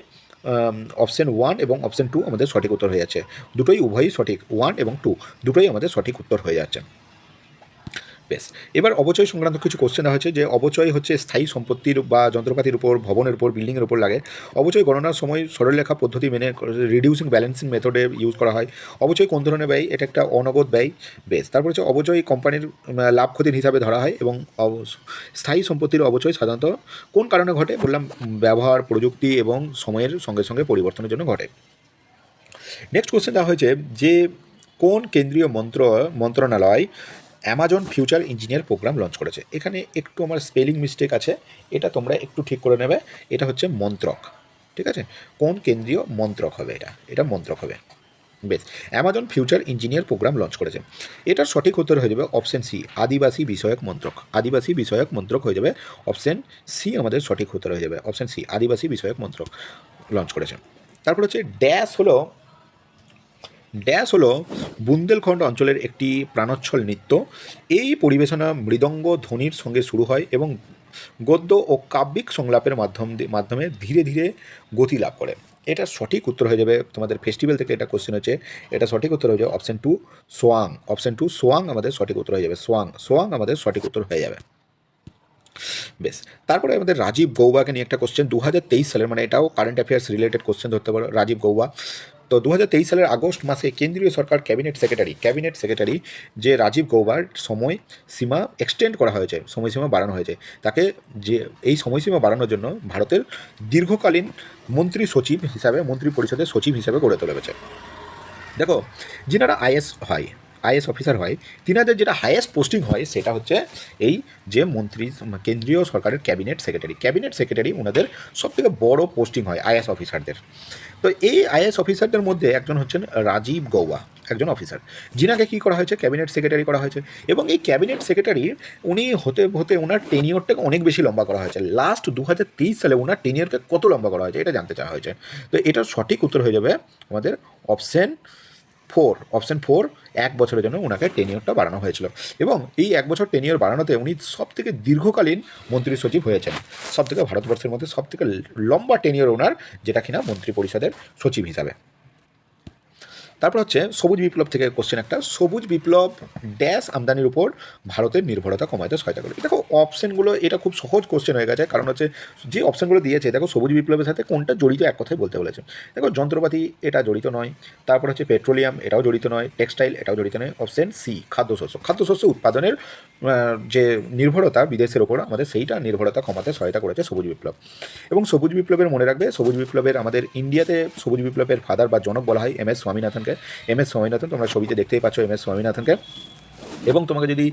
অপশান 1 এবং অপশান 2 আমাদের সঠিক উত্তর হয়ে যাচ্ছে। দুটোই উভয়ই সঠিক, 1 এবং 2 দুটোই আমাদের সঠিক উত্তর হয়ে যাচ্ছে। বেশ, এবার অবচয় সংক্রান্ত কিছু কোশ্চেন দেওয়া হয়েছে যে অবচয় হচ্ছে স্থায়ী সম্পত্তির বা যন্ত্রপাতির উপর, ভবনের উপর, বিল্ডিংয়ের উপর লাগে। অবচয় গণনার সময় সরলরেখা পদ্ধতি মেনে রিডিউসিং ব্যালেন্সিং মেথডে ইউজ করা হয়। অবচয় কোন ধরনের ব্যয়? এটা একটা অনগদ ব্যয়। বেশ, তারপর হচ্ছে অবচয় কোম্পানির লাভ ক্ষতির হিসাবে ধরা হয় এবং স্থায়ী সম্পত্তির অবচয় সাধারণত কোন কারণে ঘটে? বললাম, ব্যবহার, প্রযুক্তি এবং সময়ের সঙ্গে সঙ্গে পরিবর্তনের জন্য ঘটে। নেক্সট কোশ্চেন দেওয়া হয়েছে যে কোন কেন্দ্রীয় মন্ত্রণালয় Amazon future engineer program launch করেছে? এখানে একটু আমার স্পেলিং মিস্টেক আছে, এটা তোমরা একটু ঠিক করে নেবে। এটা হচ্ছে মন্ত্রক, ঠিক আছে? কোন কেন্দ্রীয় মন্ত্রক হবে? এটা মন্ত্রক হবে। বেশ, Amazon future engineer program launch করেছে। এটার সঠিক উত্তর হয়ে যাবে অপশান সি, আদিবাসী বিষয়ক মন্ত্রক। আদিবাসী বিষয়ক মন্ত্রক হয়ে যাবে অপশান সি, আমাদের সঠিক উত্তর হয়ে যাবে অপশান সি, আদিবাসী বিষয়ক মন্ত্রক লঞ্চ করেছে। তারপর হচ্ছে ড্যাশ হলো বুন্দেলখণ্ড অঞ্চলের একটি প্রাণোচ্ছল নৃত্য। এই পরিবেশনা মৃদঙ্গ ধ্বনির সঙ্গে শুরু হয় এবং গদ্য ও কাব্যিক সংলাপের মাধ্যমে ধীরে ধীরে গতি লাভ করে। এটা সঠিক উত্তর হয়ে যাবে, তোমাদের ফেস্টিভ্যাল থেকে এটা কোশ্চেন হচ্ছে, এটা সঠিক উত্তর হয়ে যাবে অপশান 2 সোয়াং। অপশান 2 সোয়াং আমাদের সঠিক উত্তর হয়ে যাবে। সোয়াং আমাদের সঠিক উত্তর হয়ে যাবে। বেশ, তারপরে আমাদের রাজীব গৌবাকে নিয়ে একটা কোশ্চেন 2023 সালের, মানে এটাও কারেন্ট অ্যাফেয়ার্স রিলেটেড কোশ্চেন ধরতে পারো। রাজীব গৌবা তো 2023 সালের আগস্ট মাসে কেন্দ্রীয় সরকার ক্যাবিনেট সেক্রেটারি যে রাজীব গৌবার সময়সীমা এক্সটেন্ড করা হয়েছে, সময়সীমা বাড়ানো হয়েছে। তাকে যে এই সময়সীমা বাড়ানোর জন্য ভারতের দীর্ঘকালীন মন্ত্রী পরিষদের সচিব হিসাবে গড়ে তোলা হয়েছে। দেখো, যিনারা আইএস অফিসার হয়, তিনাদের যেটা হাইয়েস্ট পোস্টিং হয় সেটা হচ্ছে এই যে কেন্দ্রীয় সরকারের ক্যাবিনেট সেক্রেটারি ওনাদের সবথেকে বড় পোস্টিং হয় আইএস অফিসারদের। তো এই আইএস অফিসারদের মধ্যে একজন হচ্ছেন রাজীব গৌবা, একজন অফিসার, যিনাকে কী করা হয়েছে? ক্যাবিনেট সেক্রেটারি করা হয়েছে। এবং এই ক্যাবিনেট সেক্রেটারি উনি হতে হতে ওনার টেনিয়রটাকে অনেক বেশি লম্বা করা হয়েছে। লাস্ট 2023 সালে ওনার টেনিয়রকে কত লম্বা করা হয়েছে এটা জানতে চাওয়া হয়েছে। তো এটার সঠিক উত্তর হয়ে যাবে আমাদের অপশান অপশন 4 1 বছরের জন্য ওনাকে টেনিওরটা বাড়ানো হয়েছিল, এবং এই 1 বছর টেনিওর বাড়ানোতে উনি সবথেকে দীর্ঘকালীন মন্ত্রী সচিব হয়েছেন, সবথেকে ভারতবর্ষের মধ্যে সবথেকে লম্বা টেনিওর ওনার, যেটা কিনা মন্ত্রী পরিষদের সচিব হিসাবে। তারপর হচ্ছে সবুজ বিপ্লব থেকে কোশ্চেন একটা, সবুজ বিপ্লব ড্যাশ আমদানির উপর ভারতের নির্ভরতা কমাতে সহায়তা করে। দেখো অপশনগুলো, এটা খুব সহজ কোশ্চেন হয়ে গেছে, কারণ হচ্ছে যে অপশনগুলো দিয়েছে দেখো সবুজ বিপ্লবের সাথে কোনটা জড়িত এক কথায় বলতে বলেছে। দেখো যন্ত্রপাতি এটা জড়িত নয়, তারপর হচ্ছে পেট্রোলিয়াম এটাও জড়িত নয়, টেক্সটাইল এটাও জড়িত নয়। অপশন সি খাদ্যশস্য উৎপাদনের যে নির্ভরতা বিদেশের ওপর আমাদের, সেইটা নির্ভরতা কমাতে সহায়তা করেছে সবুজ বিপ্লব। এবং সবুজ বিপ্লবের মনে রাখবে, সবুজ বিপ্লবের আমাদের ইন্ডিয়াতে সবুজ বিপ্লবের ফাদার বা জনক বলা হয় MS স্বামীনাথনকে। MS স্বামীনাথন, তোমরা ছবিতে দেখতেই পাচ্ছ MS স্বামীনাথনকে। এবং তোমাকে যদি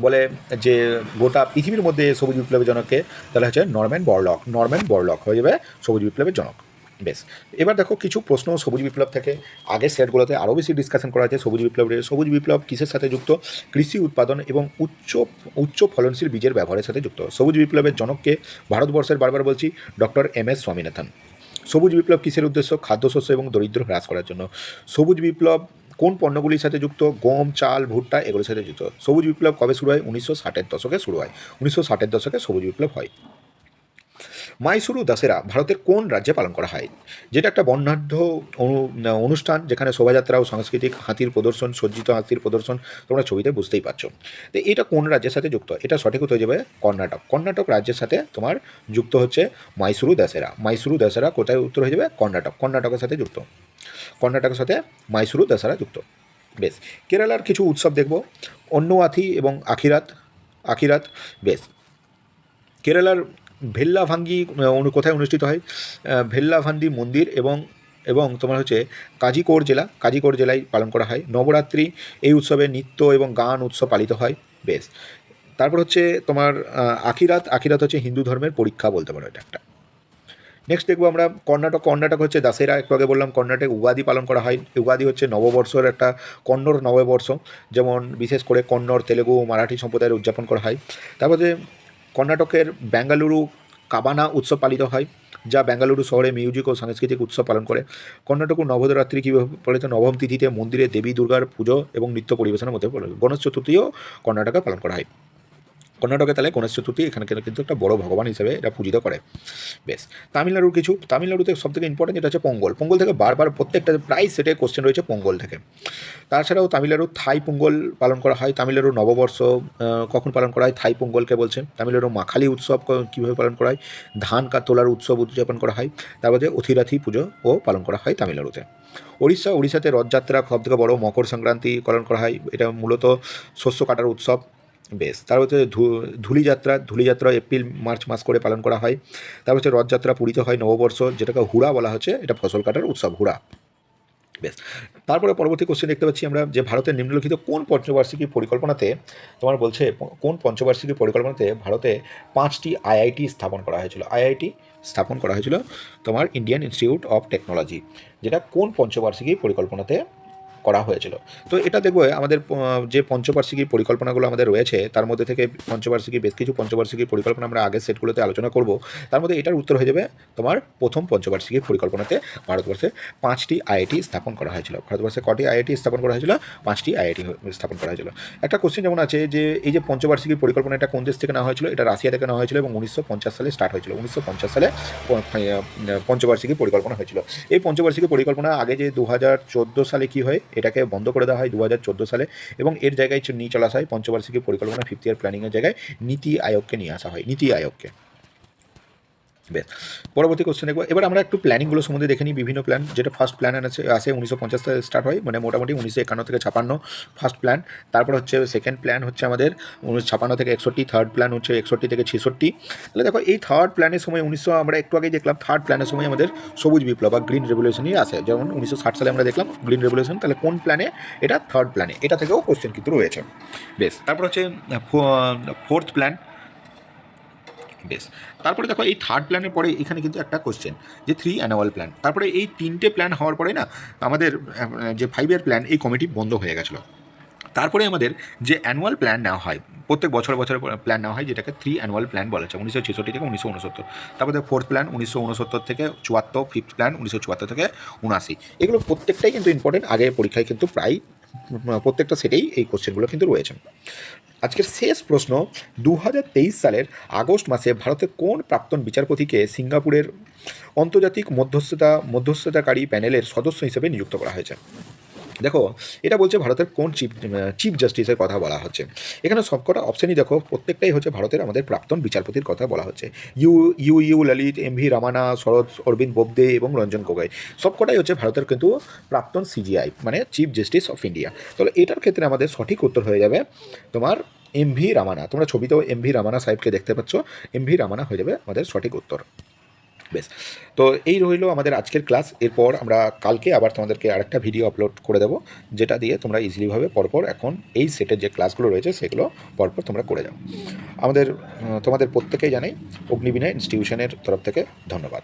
বলে যে গোটা পৃথিবীর মধ্যে সবুজ বিপ্লবের জনককে, তাহলে হচ্ছে নরম্যান বরলক হয়ে যাবে সবুজ বিপ্লবের জনক। বেশ, এবার দেখো কিছু প্রশ্ন সবুজ বিপ্লব থেকে আগের সেটগুলোতে আরও বেশি ডিসকাশন করা হয়েছে। সবুজ বিপ্লব কিসের সাথে যুক্ত? কৃষি উৎপাদন এবং উচ্চ ফলনশীল বীজের ব্যবহারের সাথে যুক্ত। সবুজ বিপ্লবের জনককে ভারতবর্ষের, বারবার বলছি, ডক্টর MS স্বামীনাথন। সবুজ বিপ্লব কিসের উদ্দেশ্য? খাদ্যশস্য এবং দরিদ্র হ্রাস করার জন্য। সবুজ বিপ্লব কোন পণ্যগুলির সাথে যুক্ত? গম, চাল, ভুট্টা এগুলোর সাথে যুক্ত। সবুজ বিপ্লব কবে শুরু হয়? 1960-এর দশকে শুরু হয়। 1960-এর দশকে সবুজ বিপ্লব হয়। মাইসুরু দশেরা ভারতের কোন রাজ্যে পালন করা হয়? যেটা একটা বর্ণাঢ্য অনুষ্ঠান, যেখানে শোভাযাত্রা ও সাংস্কৃতিক হাতির প্রদর্শন, সজ্জিত হাতির প্রদর্শন, তোমরা ছবিতে বুঝতেই পারছো। তো এটা কোন রাজ্যের সাথে যুক্ত? এটা সঠিক হতে যাবে কর্ণাটক রাজ্যের সাথে তোমার যুক্ত হচ্ছে মাইসুরু দশেরা। কোথায় উত্তর হয়ে যাবে? কর্ণাটকের সাথে যুক্ত, কর্ণাটকের সাথে মাইসুরু দশেরা যুক্ত। বেশ, কেরালার কিছু উৎসব দেখব, অন্নুয়াথি এবং আখিরাত। বেশ, কেরালার ভেল্লাভাঙ্গি কোথায় অনুষ্ঠিত হয়? ভেল্লাভান্ডি মন্দির এবং তোমার হচ্ছে কাজিকোড় জেলায় পালন করা হয়। নবরাত্রি এই উৎসবে নৃত্য এবং গান উৎসব পালিত হয়। বেশ, তারপর হচ্ছে তোমার আখিরাত হচ্ছে হিন্দু ধর্মের পরীক্ষা বলতে পারো এটা একটা। নেক্সট দেখবো আমরা কর্ণাটক হচ্ছে দাসেরা, একটু আগে বললাম। কর্ণাটকে উগাদি পালন করা হয়। উগাদি হচ্ছে নববর্ষের একটা কন্নড় নববর্ষ, যেমন বিশেষ করে কন্নড়, তেলেগু, মারাঠি সম্প্রদায়ের উদযাপন করা হয়। তারপর যে কর্ণাটকের বেঙ্গালুরু কাবানা উৎসব পালিত হয়, যা বেঙ্গালুরু শহরে মিউজিক ও সাংস্কৃতিক উৎসব পালন করে। কর্ণাটক নবরাত্রি কীভাবে পালিত? নবম তিথিতে মন্দিরে দেবী দুর্গার পুজো এবং নৃত্য পরিবেশনের মধ্যে পড়ে। গণেশ চতুর্থীও কর্ণাটকে পালন করা হয়। কর্ণাটকে তাহলে গণেশ চতুর্থী এখানে কিন্তু একটা বড় ভগবান হিসেবে এটা পূজিত করে। বেশ, তামিলনাড়ুতে সবথেকে ইম্পর্টেন্ট যেটা হচ্ছে পোঙ্গল থেকে বারবার প্রত্যেকটা প্রায় সেটে কোশ্চেন রয়েছে পোঙ্গল থেকে। তাছাড়াও তামিলনাড়ু থাই পোঙ্গল পালন করা হয়। তামিলনাড়ু নববর্ষ কখন পালন করা হয়? থাই পোঙ্গলকে বলছে। তামিলনাড়ু মাখালি উৎসব কীভাবে পালন করা হয়? ধান তোলার উৎসব উদযাপন করা হয়। তারপরে অথিরাথি পুজোও পালন করা হয় তামিলনাড়ুতে। উড়িষ্যাতে রথযাত্রা সবথেকে বড়, মকর সংক্রান্তি পালন করা হয়, এটা মূলত শস্য কাটার উৎসব। বেশ, তারপর হচ্ছে ধুলিযাত্রা এপ্রিল মার্চ মাস করে পালন করা হয়। তারপর হচ্ছে রথযাত্রা পুরীতে হয়। নববর্ষ, যেটাকে হুড়া বলা হচ্ছে, এটা ফসল কাটার উৎসব, হুড়া। বেশ, তারপরে পরবর্তী কোশ্চেন দেখতে পাচ্ছি আমরা যে ভারতের নিম্নলিখিত কোন পঞ্চবার্ষিকী পরিকল্পনাতে তোমার বলছে ভারতে 5টি IIT স্থাপন করা হয়েছিল তোমার ইন্ডিয়ান ইনস্টিটিউট অফ টেকনোলজি, যেটা কোন পঞ্চবার্ষিকী পরিকল্পনাতে করা হয়েছিল। তো এটা দেখবো আমাদের যে পঞ্চবার্ষিকী পরিকল্পনাগুলো আমাদের রয়েছে, তার মধ্যে থেকে বেশ কিছু পঞ্চবার্ষিকী পরিকল্পনা আমরা আগের সেটগুলোতে আলোচনা করব। তার মধ্যে এটার উত্তর হয়ে যাবে তোমার প্রথম পঞ্চবার্ষিকী পরিকল্পনাতে ভারতবর্ষে 5টি IIT স্থাপন করা হয়েছিল। ভারতবর্ষে কটি IIT স্থাপন করা হয়েছিল? 5টি IIT স্থাপন করা হয়েছিল। একটা কোশ্চেন যেমন আছে যে এই যে পঞ্চবার্ষিকী পরিকল্পনা, এটা কোন দেশ থেকে নেওয়া হয়েছিল? এটা রাশিয়া থেকে নেওয়া হয়েছিল এবং 1950 সালে স্টার্ট হয়েছিল। 1950 সালে পঞ্চবার্ষিকী পরিকল্পনা হয়েছিল। এই পঞ্চবার্ষিকী পরিকল্পনা আগে যে 2014 সালে কী হয়, এটাকে বন্ধ করে দেওয়া হয় 2014 সালে, এবং এর জায়গায় নিয়ে চলে আসা হয় পঞ্চবার্ষিকী পরিকল্পনা 5th ইয়ার প্ল্যানিংয়ের জায়গায় নীতি আয়োগকে নিয়ে আসা হয়, নীতি আয়োগকে। বেশ, পরবর্তী কোশ্চেন দেখবো। এবার আমরা একটু প্ল্যানিংগুলো সম্বন্ধে দেখে নিই। বিভিন্ন প্ল্যান, যেটা ফার্স্ট প্ল্যান আসে 1950 সালে স্টার্ট হয়, মানে মোটামুটি 1951 থেকে 56 ফার্স্ট প্ল্যান। তারপর হচ্ছে সেকেন্ড প্ল্যান হচ্ছে আমাদের 1956 থেকে 61, থার্ড প্ল্যান হচ্ছে 61 থেকে 66। তাহলে দেখো এই থার্ড প্ল্যানের সময় আমরা একটু আগেই দেখলাম, থার্ড প্ল্যানের সময় আমাদের সবুজ বিপ্লব বা গ্রিন রেভলিউশনই আসে। যেমন 1960 সালে আমরা দেখলাম গ্রিন রেভলিউশন, তাহলে কোন প্ল্যানে? এটা থার্ড প্ল্যানে, এটা থেকেও কোশ্চেন কিন্তু রয়েছে। বেশ, তারপর হচ্ছে ফোর্থ প্ল্যান। বেশ, তারপরে দেখো এই থার্ড প্ল্যানের পরে এখানে কিন্তু একটা কোশ্চেন যে 3 অ্যানুয়াল প্ল্যান। তারপরে এই 3টে প্ল্যান হওয়ার পরে না আমাদের যে 5 ইয়ার প্ল্যান, এই কমিটি বন্ধ হয়ে গেছিলো। তারপরে আমাদের যে অ্যানুয়াল প্ল্যান নেওয়া হয়, প্রত্যেক বছর বছর প্ল্যান নেওয়া হয়, যেটাকে 3 অ্যানুয়াল প্ল্যান বলা হচ্ছে, 1966 থেকে 1969। তারপরে ফোর্থ প্ল্যান 1969 থেকে 74, ফিফথ প্ল্যান 1974 থেকে 79। এগুলো প্রত্যেকটাই কিন্তু ইম্পর্টেন্ট, আগে পরীক্ষায় কিন্তু প্রায় প্রত্যেকটা সেটেই এই কোশ্চেনগুলো কিন্তু রয়েছে। আজকের শেষ প্রশ্ন, 2023 সালের আগস্ট মাসে ভারতের কোন প্রাক্তন বিচারপতিকে সিঙ্গাপুরের আন্তর্জাতিক মধ্যস্থতাকারী প্যানেলের সদস্য হিসেবে নিযুক্ত করা হয়েছে? দেখো, এটা বলছে ভারতের কোন চিফ জাস্টিসের কথা বলা হচ্ছে। এখানে সবকটা অপশানই দেখো, প্রত্যেকটাই হচ্ছে ভারতের আমাদের প্রাক্তন বিচারপতির কথা বলা হচ্ছে। U Lalit, M V Ramana, Sharad Arvind Bobde এবং রঞ্জন গোগোই, সবকটাই হচ্ছে ভারতের কিন্তু প্রাক্তন সিজিআই মানে চিফ জাস্টিস অফ ইন্ডিয়া। তাহলে এটার ক্ষেত্রে আমাদের সঠিক উত্তর হয়ে যাবে তোমার এম ভি রামানা। তোমরা ছবিতেও এম ভি রামানা সাহেবকে দেখতে পাচ্ছ, এম ভি রামানা হয়ে যাবে আমাদের সঠিক উত্তর। বেশ, তো এই রইল আমাদের আজকের ক্লাস। এরপর আমরা কালকে আবার তোমাদেরকে আরেকটা ভিডিও আপলোড করে দেবো, যেটা দিয়ে তোমরা ইজিলিভাবে পরপর এখন এই সেটের যে ক্লাসগুলো রয়েছে সেগুলো পরপর তোমরা করে যাও। আমাদের তোমাদের প্রত্যেকেই জানাই অগ্নিবীণা ইনস্টিটিউশনের তরফ থেকে ধন্যবাদ।